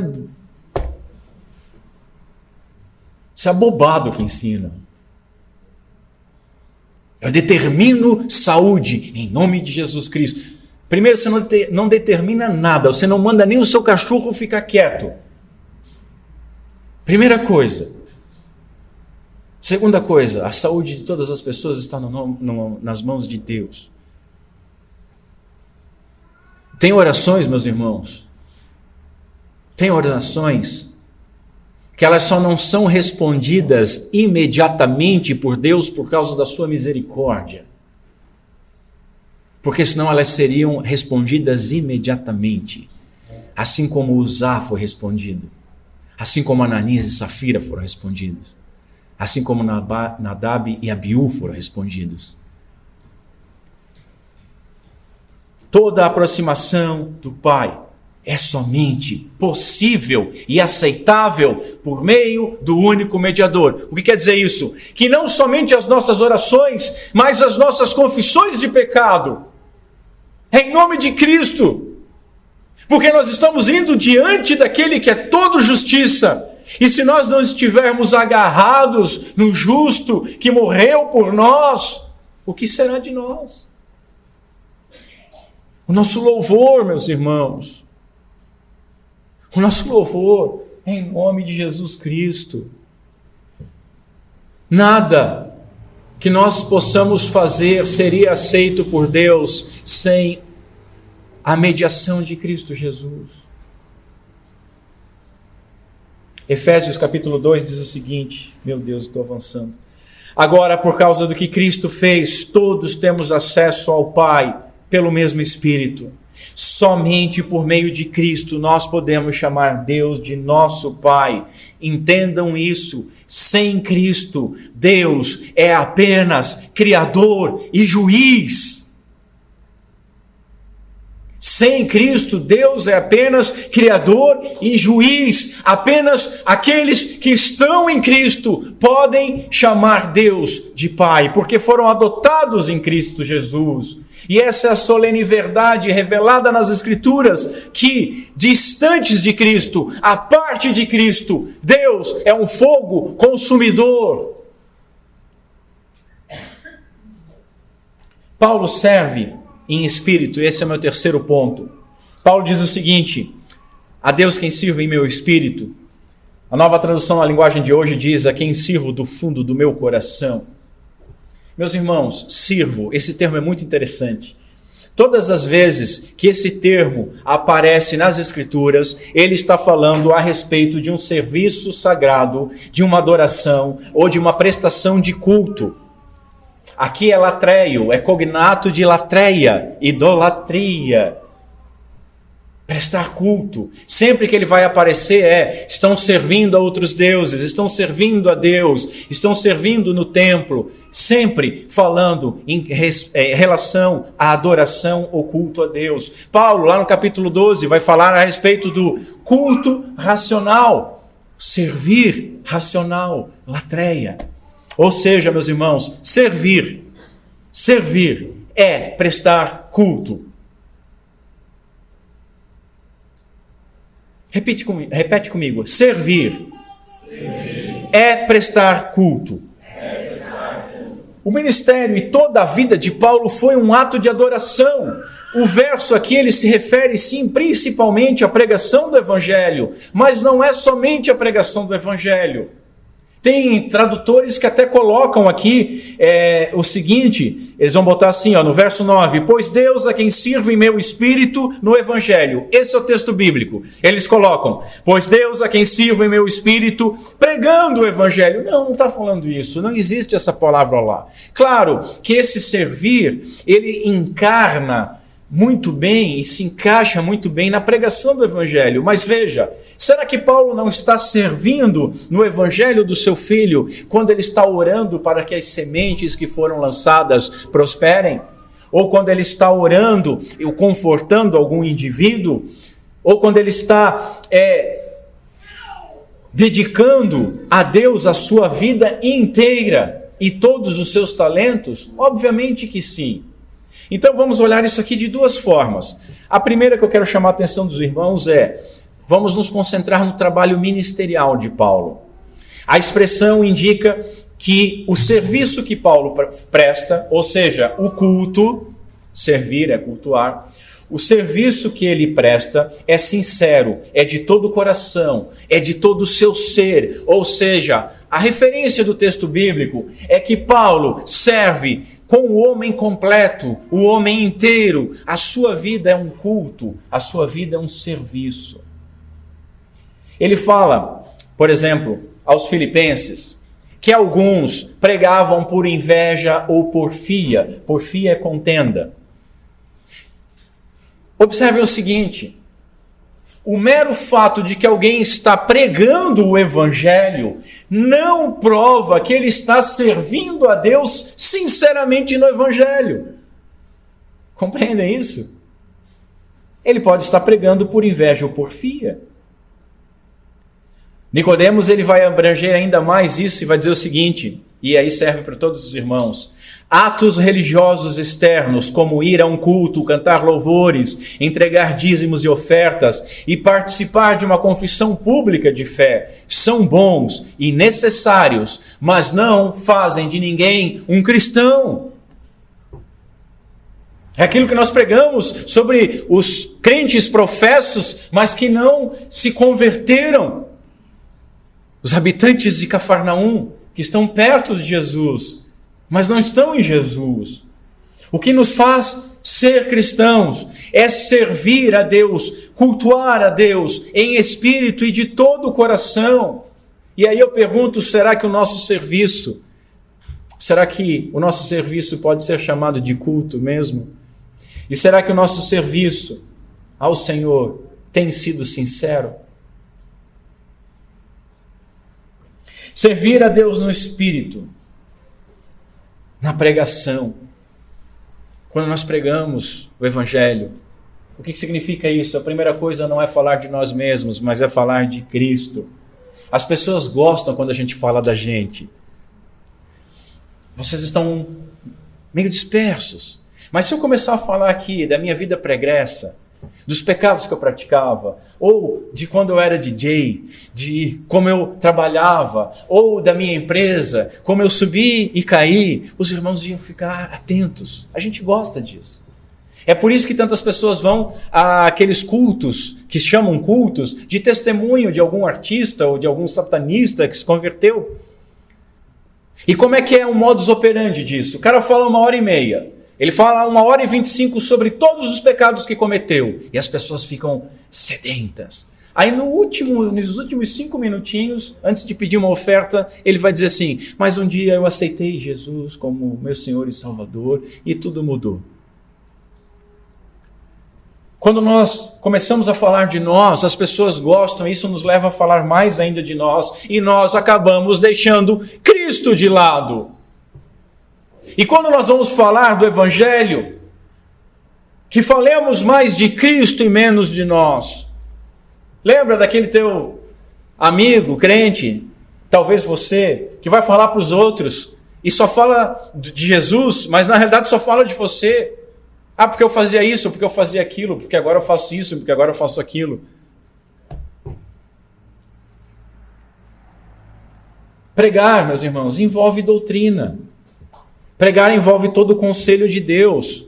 é bobado que ensina. Eu determino saúde em nome de Jesus Cristo. Primeiro, você não determina nada, você não manda nem o seu cachorro ficar quieto. Primeira coisa. Segunda coisa, a saúde de todas as pessoas está nas mãos de Deus. Tem orações, meus irmãos, tem orações que elas só não são respondidas imediatamente por Deus por causa da sua misericórdia. Porque senão elas seriam respondidas imediatamente. Assim como Uzá foi respondido. Assim como Ananias e Safira foram respondidos. Assim como Nadab e Abiú foram respondidos. Toda aproximação do Pai é somente possível e aceitável por meio do único mediador. O que quer dizer isso? Que não somente as nossas orações, mas as nossas confissões de pecado, em nome de Cristo, porque nós estamos indo diante daquele que é todo justiça, e se nós não estivermos agarrados no justo que morreu por nós, o que será de nós? O nosso louvor, meus irmãos, o nosso louvor é em nome de Jesus Cristo. Nada que nós possamos fazer seria aceito por Deus sem a mediação de Cristo Jesus. Efésios capítulo 2 diz o seguinte, meu Deus, estou avançando. Agora, por causa do que Cristo fez, todos temos acesso ao Pai pelo mesmo Espírito. Somente por meio de Cristo nós podemos chamar Deus de nosso Pai. Entendam isso. Sem Cristo, Deus é apenas Criador e Juiz. Sem Cristo, Deus é apenas Criador e Juiz. Apenas aqueles que estão em Cristo podem chamar Deus de Pai, porque foram adotados em Cristo Jesus. E essa é a solene verdade revelada nas Escrituras, que distantes de Cristo, à parte de Cristo, Deus é um fogo consumidor. Paulo serve em espírito, esse é o meu terceiro ponto. Paulo diz o seguinte, a Deus quem sirvo em meu espírito. A Nova Tradução na linguagem de hoje diz, a quem sirvo do fundo do meu coração. Meus irmãos, sirvo, esse termo é muito interessante. Todas as vezes que esse termo aparece nas Escrituras, ele está falando a respeito de um serviço sagrado, de uma adoração ou de uma prestação de culto. Aqui é latreio, é cognato de latreia, idolatria. Prestar culto. Sempre que ele vai aparecer estão servindo a outros deuses, estão servindo a Deus, estão servindo no templo, sempre falando em relação à adoração ou culto a Deus. Paulo, lá no capítulo 12, vai falar a respeito do culto racional, servir racional, latreia. Ou seja, meus irmãos, servir é prestar culto. Repete comigo. Servir é prestar culto. O ministério e toda a vida de Paulo foi um ato de adoração. O verso aqui ele se refere sim principalmente à pregação do Evangelho, mas não é somente a pregação do Evangelho. Tem tradutores que até colocam aqui o seguinte, eles vão botar assim, no verso 9, pois Deus a quem sirvo em meu espírito no Evangelho. Esse é o texto bíblico. Eles colocam, pois Deus a quem sirvo em meu espírito pregando o Evangelho. Não está falando isso, não existe essa palavra lá. Claro que esse servir, ele encarna muito bem e se encaixa muito bem na pregação do Evangelho. Mas veja, será que Paulo não está servindo no Evangelho do seu filho quando ele está orando para que as sementes que foram lançadas prosperem? Ou quando ele está orando e confortando algum indivíduo? ou quando ele está dedicando a Deus a sua vida inteira e todos os seus talentos? Obviamente que sim. Então vamos olhar isso aqui de duas formas. A primeira que eu quero chamar a atenção dos irmãos vamos nos concentrar no trabalho ministerial de Paulo. A expressão indica que o serviço que Paulo presta, ou seja, o culto, servir é cultuar, o serviço que ele presta é sincero, é de todo o coração, é de todo o seu ser. Ou seja, a referência do texto bíblico é que Paulo serve com o homem completo, o homem inteiro. A sua vida é um culto, a sua vida é um serviço. Ele fala, por exemplo, aos filipenses, que alguns pregavam por inveja ou porfia. Porfia é contenda. Observe o seguinte: o mero fato de que alguém está pregando o evangelho não prova que ele está servindo a Deus sinceramente no evangelho. Compreendem isso? Ele pode estar pregando por inveja ou porfia. Nicodemos, ele vai abranger ainda mais isso e vai dizer o seguinte, e aí serve para todos os irmãos: atos religiosos externos, como ir a um culto, cantar louvores, entregar dízimos e ofertas e participar de uma confissão pública de fé, são bons e necessários, mas não fazem de ninguém um cristão. É aquilo que nós pregamos sobre os crentes professos, mas que não se converteram. Os habitantes de Cafarnaum, que estão perto de Jesus, mas não estão em Jesus. O que nos faz ser cristãos é servir a Deus, cultuar a Deus em espírito e de todo o coração. E aí eu pergunto, será que o nosso serviço pode ser chamado de culto mesmo? E será que o nosso serviço ao Senhor tem sido sincero? Servir a Deus no Espírito, na pregação. Quando nós pregamos o Evangelho, o que significa isso? A primeira coisa não é falar de nós mesmos, mas é falar de Cristo. As pessoas gostam quando a gente fala da gente. Vocês estão meio dispersos. Mas se eu começar a falar aqui da minha vida pregressa, dos pecados que eu praticava, ou de quando eu era DJ, de como eu trabalhava, ou da minha empresa, como eu subi e caí, os irmãos iam ficar atentos. A gente gosta disso. É por isso que tantas pessoas vão àqueles cultos, que se chamam cultos, de testemunho de algum artista ou de algum satanista que se converteu. E como é que é o modus operandi disso? O cara fala 1h30. Ele fala 1h25 sobre todos os pecados que cometeu. E as pessoas ficam sedentas. Aí nos últimos 5 minutinhos, antes de pedir uma oferta, ele vai dizer assim: mas um dia eu aceitei Jesus como meu Senhor e Salvador e tudo mudou. Quando nós começamos a falar de nós, as pessoas gostam, isso nos leva a falar mais ainda de nós, e nós acabamos deixando Cristo de lado. E quando nós vamos falar do Evangelho, que falemos mais de Cristo e menos de nós. Lembra daquele teu amigo, crente, talvez você, que vai falar para os outros e só fala de Jesus, mas na realidade só fala de você. Ah, porque eu fazia isso, porque eu fazia aquilo, porque agora eu faço isso, porque agora eu faço aquilo. Pregar, meus irmãos, envolve doutrina. Pregar envolve todo o conselho de Deus.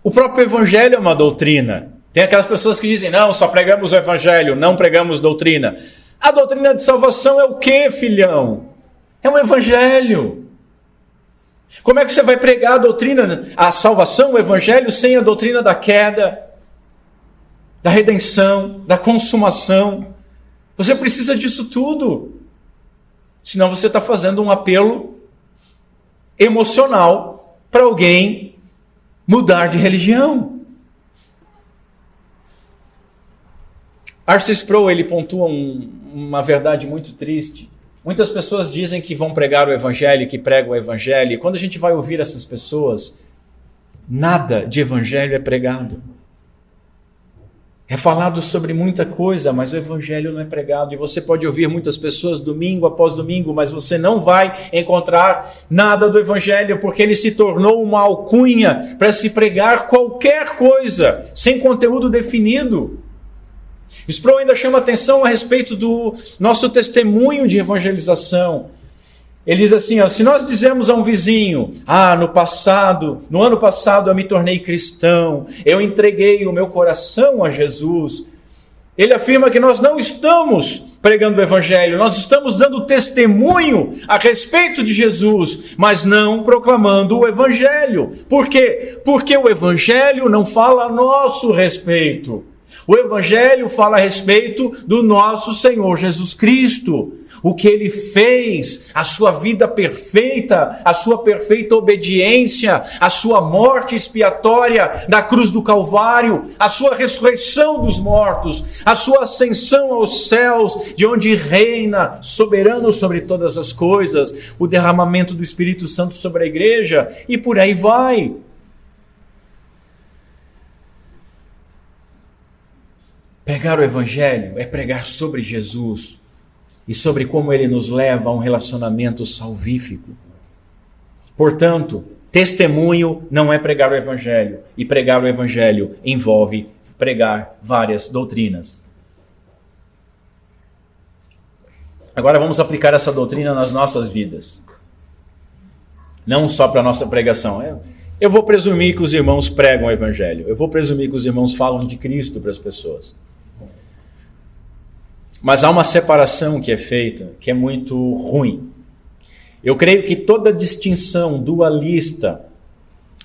O próprio Evangelho é uma doutrina. Tem aquelas pessoas que dizem: não, só pregamos o Evangelho, não pregamos doutrina. A doutrina de salvação é o quê, filhão? É um Evangelho. Como é que você vai pregar a doutrina, a salvação, o Evangelho, sem a doutrina da queda, da redenção, da consumação? Você precisa disso tudo. Senão você está fazendo um apelo emocional para alguém mudar de religião. R.C. Sproul, ele pontua uma verdade muito triste. Muitas pessoas dizem que vão pregar o Evangelho, que pregam o Evangelho, e quando a gente vai ouvir essas pessoas, nada de Evangelho é pregado. É falado sobre muita coisa, mas o evangelho não é pregado. E você pode ouvir muitas pessoas domingo após domingo, mas você não vai encontrar nada do evangelho, porque ele se tornou uma alcunha para se pregar qualquer coisa, sem conteúdo definido. Sproul ainda chama atenção a respeito do nosso testemunho de evangelização. Ele diz assim, se nós dizemos a um vizinho, no ano passado eu me tornei cristão, eu entreguei o meu coração a Jesus, ele afirma que nós não estamos pregando o evangelho, nós estamos dando testemunho a respeito de Jesus, mas não proclamando o evangelho. Por quê? Porque o evangelho não fala a nosso respeito. O evangelho fala a respeito do nosso Senhor Jesus Cristo. O que ele fez, a sua vida perfeita, a sua perfeita obediência, a sua morte expiatória na cruz do Calvário, a sua ressurreição dos mortos, a sua ascensão aos céus, de onde reina soberano sobre todas as coisas, o derramamento do Espírito Santo sobre a igreja, e por aí vai. Pregar o evangelho é pregar sobre Jesus e sobre como ele nos leva a um relacionamento salvífico. Portanto, testemunho não é pregar o evangelho, e pregar o evangelho envolve pregar várias doutrinas. Agora vamos aplicar essa doutrina nas nossas vidas. Não só para a nossa pregação. Eu vou presumir que os irmãos pregam o evangelho. Eu vou presumir que os irmãos falam de Cristo para as pessoas. Mas há uma separação que é feita, que é muito ruim. Eu creio que toda distinção dualista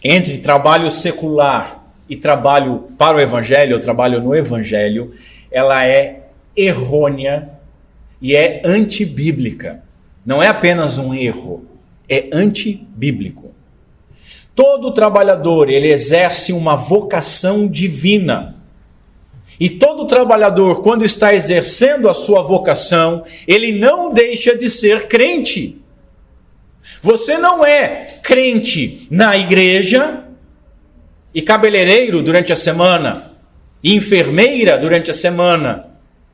entre trabalho secular e trabalho para o evangelho, ou trabalho no evangelho, ela é errônea e é antibíblica. Não é apenas um erro, é antibíblico. Todo trabalhador, ele exerce uma vocação divina. E todo trabalhador, quando está exercendo a sua vocação, ele não deixa de ser crente. Você não é crente na igreja e cabeleireiro durante a semana, e enfermeira durante a semana,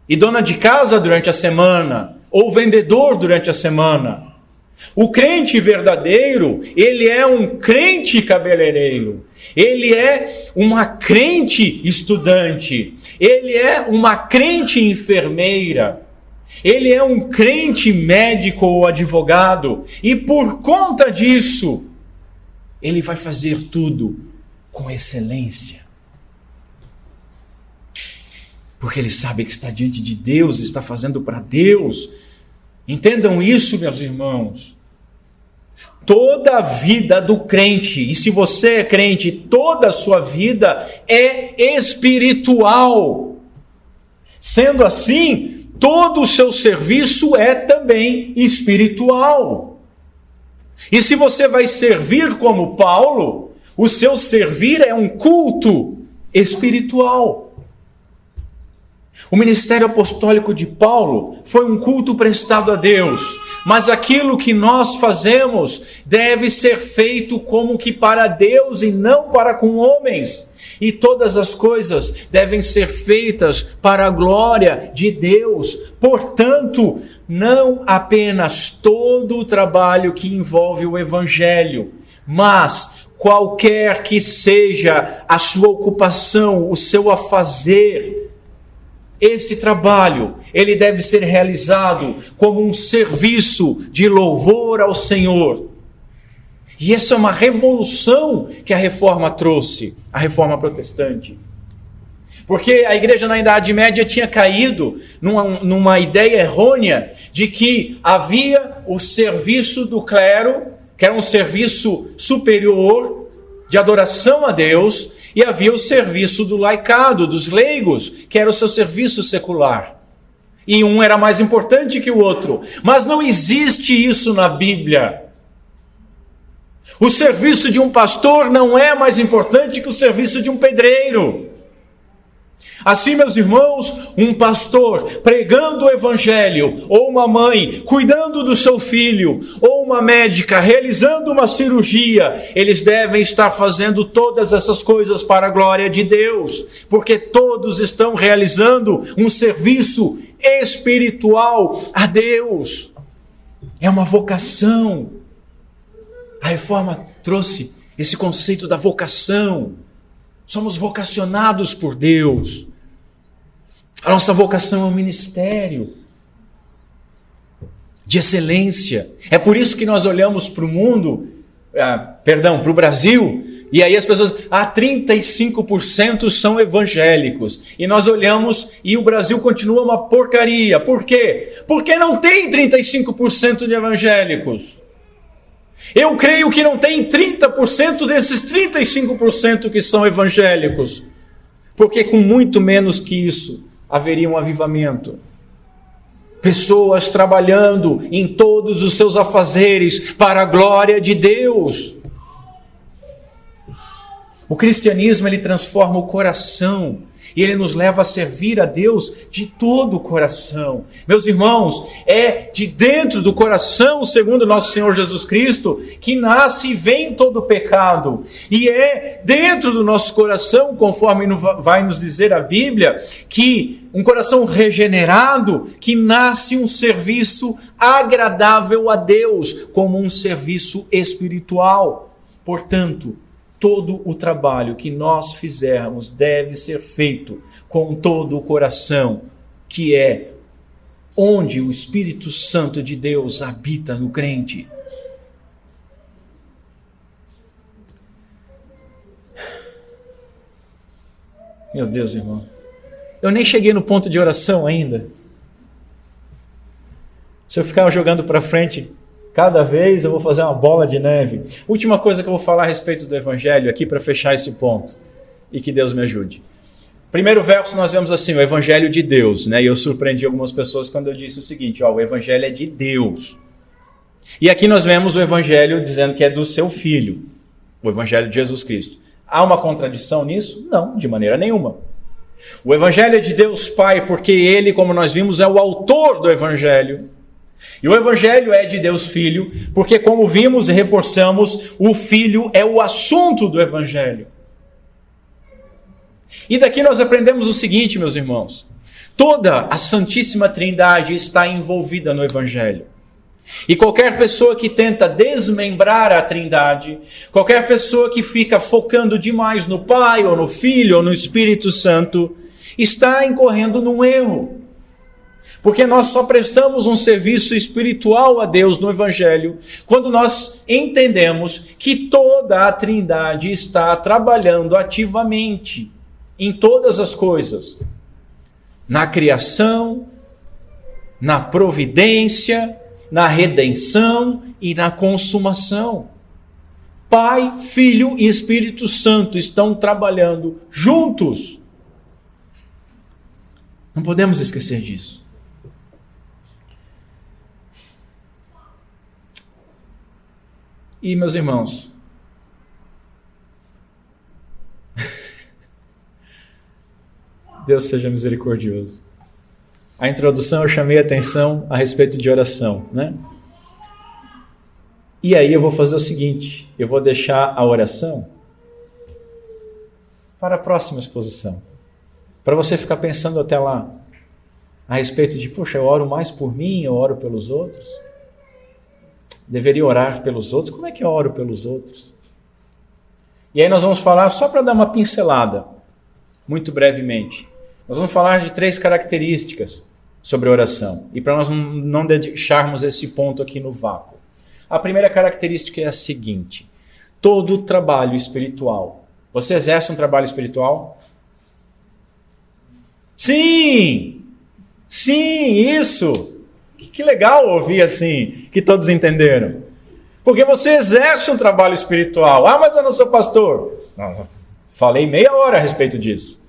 e dona de casa durante a semana, ou vendedor durante a semana. O crente verdadeiro, ele é um crente cabeleireiro, ele é uma crente estudante, ele é uma crente enfermeira, ele é um crente médico ou advogado, e por conta disso, ele vai fazer tudo com excelência. Porque ele sabe que está diante de Deus, está fazendo para Deus. Entendam isso, meus irmãos. Toda a vida do crente, e se você é crente, toda a sua vida é espiritual. Sendo assim, todo o seu serviço é também espiritual. E se você vai servir como Paulo, o seu servir é um culto espiritual. O ministério apostólico de Paulo foi um culto prestado a Deus, mas aquilo que nós fazemos deve ser feito como que para Deus e não para com homens. E todas as coisas devem ser feitas para a glória de Deus. Portanto, não apenas todo o trabalho que envolve o evangelho, mas qualquer que seja a sua ocupação, o seu afazer, esse trabalho, ele deve ser realizado como um serviço de louvor ao Senhor. E essa é uma revolução que a Reforma trouxe, a Reforma Protestante. Porque a igreja na Idade Média tinha caído numa ideia errônea de que havia o serviço do clero, que era um serviço superior de adoração a Deus, e havia o serviço do laicado, dos leigos, que era o seu serviço secular. E um era mais importante que o outro. Mas não existe isso na Bíblia. O serviço de um pastor não é mais importante que o serviço de um pedreiro. Assim, meus irmãos, um pastor pregando o evangelho, ou uma mãe cuidando do seu filho, ou uma médica realizando uma cirurgia, eles devem estar fazendo todas essas coisas para a glória de Deus, porque todos estão realizando um serviço espiritual a Deus. É uma vocação. A reforma trouxe esse conceito da vocação. Somos vocacionados por Deus. A nossa vocação é um ministério de excelência. É por isso que nós olhamos para o mundo, para o Brasil, e aí as pessoas, 35% são evangélicos. E nós olhamos e o Brasil continua uma porcaria. Por quê? Porque não tem 35% de evangélicos. Eu creio que não tem 30% desses 35% que são evangélicos. Porque com muito menos que isso, haveria um avivamento. Pessoas trabalhando em todos os seus afazeres para a glória de Deus. O cristianismo, ele transforma o coração e ele nos leva a servir a Deus de todo o coração. Meus irmãos, é de dentro do coração, segundo nosso Senhor Jesus Cristo, que nasce e vem todo o pecado. E é dentro do nosso coração, conforme vai nos dizer a Bíblia, que um coração regenerado, que nasce um serviço agradável a Deus, como um serviço espiritual. Portanto, todo o trabalho que nós fizermos deve ser feito com todo o coração, que é onde o Espírito Santo de Deus habita no crente. Meu Deus, irmão. Eu nem cheguei no ponto de oração ainda. Se eu ficar jogando para frente, cada vez eu vou fazer uma bola de neve. Última coisa que eu vou falar a respeito do Evangelho aqui para fechar esse ponto. E que Deus me ajude. Primeiro verso nós vemos assim, o Evangelho de Deus, né? E eu surpreendi algumas pessoas quando eu disse o seguinte, o Evangelho é de Deus. E aqui nós vemos o Evangelho dizendo que é do seu Filho. O Evangelho de Jesus Cristo. Há uma contradição nisso? Não, de maneira nenhuma. O Evangelho é de Deus Pai, porque Ele, como nós vimos, é o autor do Evangelho. E o Evangelho é de Deus Filho, porque como vimos e reforçamos, o Filho é o assunto do Evangelho. E daqui nós aprendemos o seguinte, meus irmãos. Toda a Santíssima Trindade está envolvida no Evangelho. E qualquer pessoa que tenta desmembrar a Trindade, qualquer pessoa que fica focando demais no Pai, ou no Filho, ou no Espírito Santo, está incorrendo num erro. Porque nós só prestamos um serviço espiritual a Deus no Evangelho quando nós entendemos que toda a Trindade está trabalhando ativamente em todas as coisas. Na criação, na providência, na redenção e na consumação. Pai, Filho e Espírito Santo estão trabalhando juntos. Não podemos esquecer disso. E, meus irmãos, Deus seja misericordioso. A introdução eu chamei a atenção a respeito de oração, né? E aí eu vou fazer o seguinte, eu vou deixar a oração para a próxima exposição. Para você ficar pensando até lá a respeito de, poxa, eu oro mais por mim, eu oro pelos outros? Deveria orar pelos outros? Como é que eu oro pelos outros? E aí nós vamos falar, só para dar uma pincelada, muito brevemente, nós vamos falar de 3 características sobre a oração. E para nós não deixarmos esse ponto aqui no vácuo. A primeira característica é a seguinte: todo trabalho espiritual. Você exerce um trabalho espiritual? Sim! Sim, isso! Que legal ouvir assim, que todos entenderam. Porque você exerce um trabalho espiritual. Ah, mas eu não sou pastor. Não, falei meia hora a respeito disso.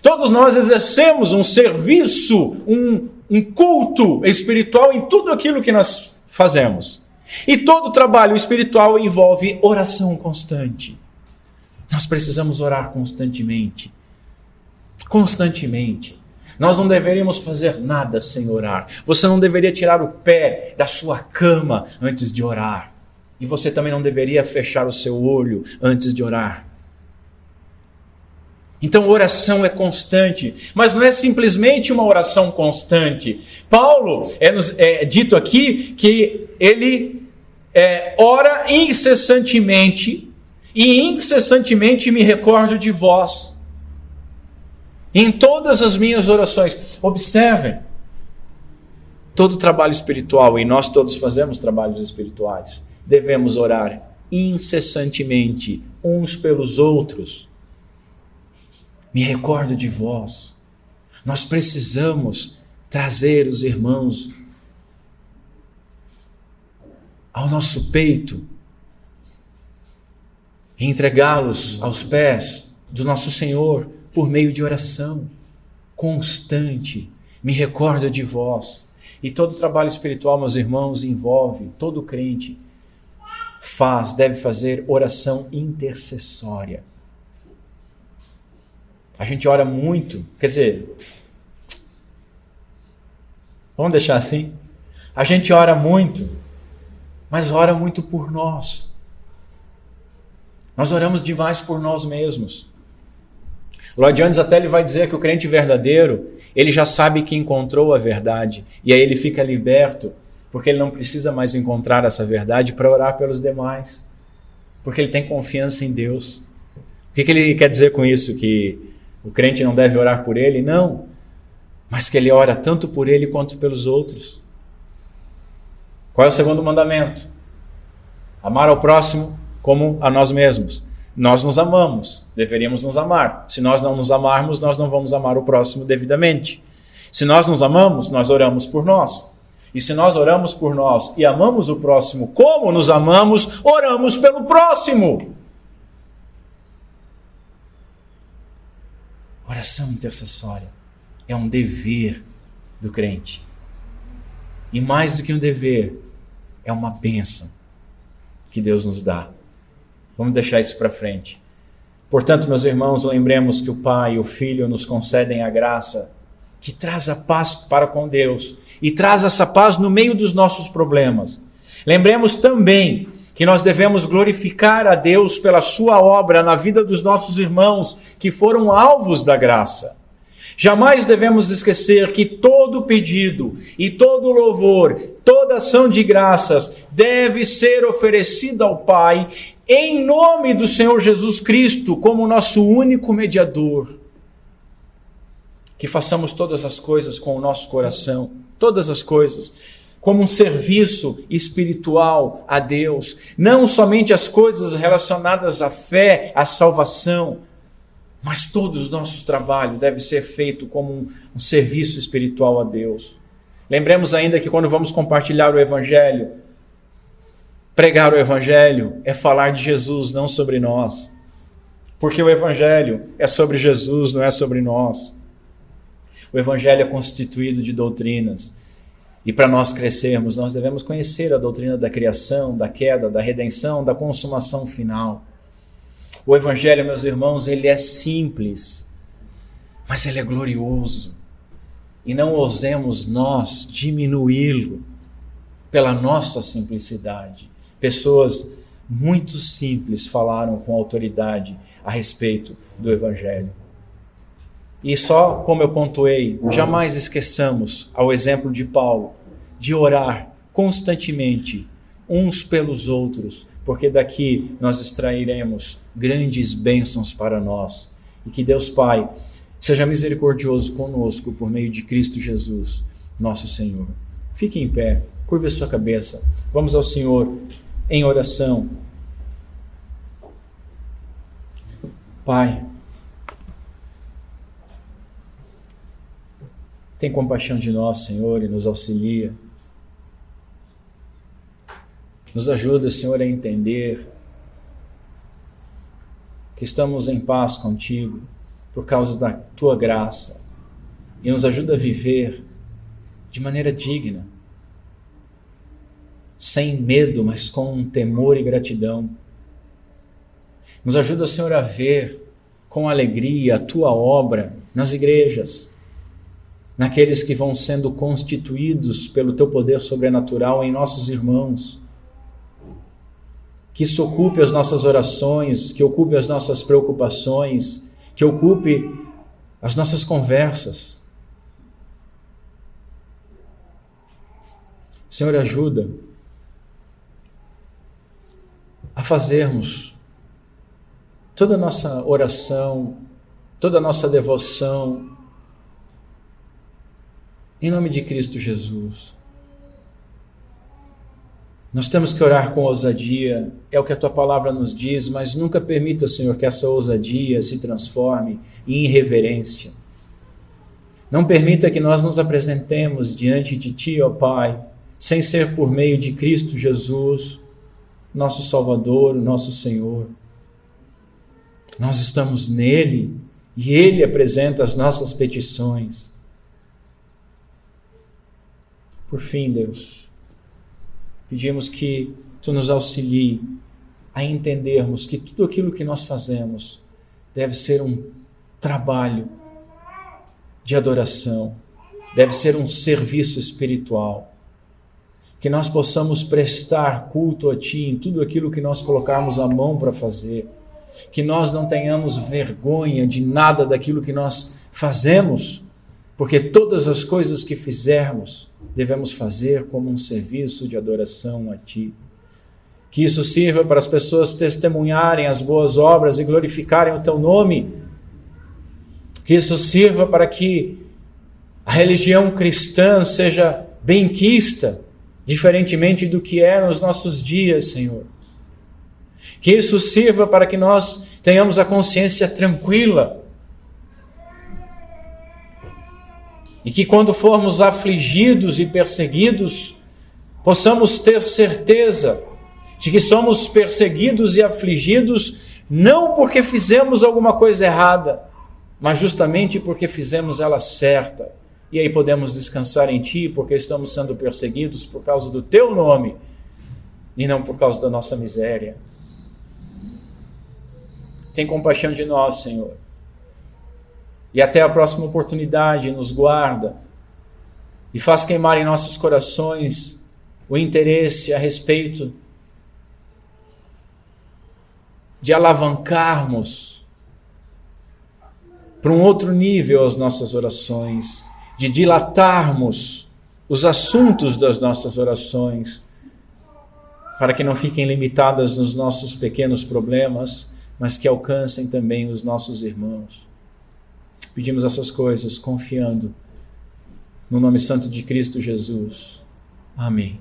Todos nós exercemos um serviço, um culto espiritual em tudo aquilo que nós fazemos. E todo trabalho espiritual envolve oração constante. Nós precisamos orar constantemente. constantemente. Nós não deveríamos fazer nada sem orar. Você não deveria tirar o pé da sua cama antes de orar. E você também não deveria fechar o seu olho antes de orar. Então, oração é constante, mas não é simplesmente uma oração constante. Paulo, é dito aqui que ele ora incessantemente, e incessantemente me recordo de vós. Em todas as minhas orações. Observem, todo trabalho espiritual, e nós todos fazemos trabalhos espirituais, devemos orar incessantemente uns pelos outros. Me recordo de vós. Nós precisamos trazer os irmãos ao nosso peito e entregá-los aos pés do nosso Senhor por meio de oração constante. Me recordo de vós. E todo trabalho espiritual, meus irmãos, envolve, todo crente deve fazer oração intercessória. A gente ora muito, quer dizer, vamos deixar assim? A gente ora muito, mas ora muito por nós. Nós oramos demais por nós mesmos. Lloyd Jones até ele vai dizer que o crente verdadeiro, ele já sabe que encontrou a verdade, e aí ele fica liberto, porque ele não precisa mais encontrar essa verdade para orar pelos demais, porque ele tem confiança em Deus. O que ele quer dizer com isso? Que o crente não deve orar por ele? Não, mas que ele ora tanto por ele quanto pelos outros. Qual é o segundo mandamento? Amar ao próximo como a nós mesmos. Nós nos amamos, deveríamos nos amar. Se nós não nos amarmos, nós não vamos amar o próximo devidamente. Se nós nos amamos, nós oramos por nós. E se nós oramos por nós e amamos o próximo como nos amamos, oramos pelo próximo. Oração intercessória é um dever do crente. E mais do que um dever, é uma bênção que Deus nos dá. Vamos deixar isso para frente. Portanto, meus irmãos, lembremos que o Pai e o Filho nos concedem a graça que traz a paz para com Deus e traz essa paz no meio dos nossos problemas. Lembremos também que nós devemos glorificar a Deus pela sua obra na vida dos nossos irmãos que foram alvos da graça. Jamais devemos esquecer que todo pedido e todo louvor, toda ação de graças deve ser oferecida ao Pai em nome do Senhor Jesus Cristo como nosso único mediador. Que façamos todas as coisas com o nosso coração, todas as coisas, como um serviço espiritual a Deus, não somente as coisas relacionadas à fé, à salvação, mas todo o nosso trabalho deve ser feito como um serviço espiritual a Deus. Lembremos ainda que quando vamos compartilhar o Evangelho, pregar o Evangelho é falar de Jesus, não sobre nós. Porque o Evangelho é sobre Jesus, não é sobre nós. O Evangelho é constituído de doutrinas. E para nós crescermos, nós devemos conhecer a doutrina da criação, da queda, da redenção, da consumação final. O Evangelho, meus irmãos, ele é simples, mas ele é glorioso. E não ousemos nós diminuí-lo pela nossa simplicidade. Pessoas muito simples falaram com autoridade a respeito do Evangelho. E só como eu pontuei, jamais esqueçamos, ao exemplo de Paulo, de orar constantemente uns pelos outros, porque daqui nós extrairemos grandes bênçãos para nós. E que Deus Pai seja misericordioso conosco por meio de Cristo Jesus, nosso Senhor. Fique em pé, curve a sua cabeça, vamos ao Senhor em oração. Pai, tem compaixão de nós, Senhor, e nos auxilia. Nos ajuda, Senhor, a entender que estamos em paz contigo por causa da tua graça. E nos ajuda a viver de maneira digna, sem medo, mas com temor e gratidão. Nos ajuda, Senhor, a ver com alegria a tua obra nas igrejas, naqueles que vão sendo constituídos pelo teu poder sobrenatural em nossos irmãos. Que isso ocupe as nossas orações, que ocupe as nossas preocupações, que ocupe as nossas conversas. Senhor, ajuda a fazermos toda a nossa oração, toda a nossa devoção, em nome de Cristo Jesus. Nós temos que orar com ousadia, é o que a Tua palavra nos diz, mas nunca permita, Senhor, que essa ousadia se transforme em irreverência. Não permita que nós nos apresentemos diante de Ti, ó Pai, sem ser por meio de Cristo Jesus, nosso Salvador, nosso Senhor. Nós estamos nele e Ele apresenta as nossas petições. Por fim, Deus, pedimos que Tu nos auxilie a entendermos que tudo aquilo que nós fazemos deve ser um trabalho de adoração, deve ser um serviço espiritual. Que nós possamos prestar culto a Ti em tudo aquilo que nós colocarmos a mão para fazer. Que nós não tenhamos vergonha de nada daquilo que nós fazemos, porque todas as coisas que fizermos devemos fazer como um serviço de adoração a Ti. Que isso sirva para as pessoas testemunharem as boas obras e glorificarem o Teu nome. Que isso sirva para que a religião cristã seja benquista, diferentemente do que é nos nossos dias, Senhor. Que isso sirva para que nós tenhamos a consciência tranquila. E que quando formos afligidos e perseguidos, possamos ter certeza de que somos perseguidos e afligidos não porque fizemos alguma coisa errada, mas justamente porque fizemos ela certa. E aí podemos descansar em Ti, porque estamos sendo perseguidos por causa do Teu nome e não por causa da nossa miséria. Tem compaixão de nós, Senhor. E até a próxima oportunidade, nos guarda e faz queimar em nossos corações o interesse a respeito de alavancarmos para um outro nível as nossas orações, de dilatarmos os assuntos das nossas orações, para que não fiquem limitadas nos nossos pequenos problemas, mas que alcancem também os nossos irmãos. Pedimos essas coisas confiando no nome santo de Cristo Jesus. Amém.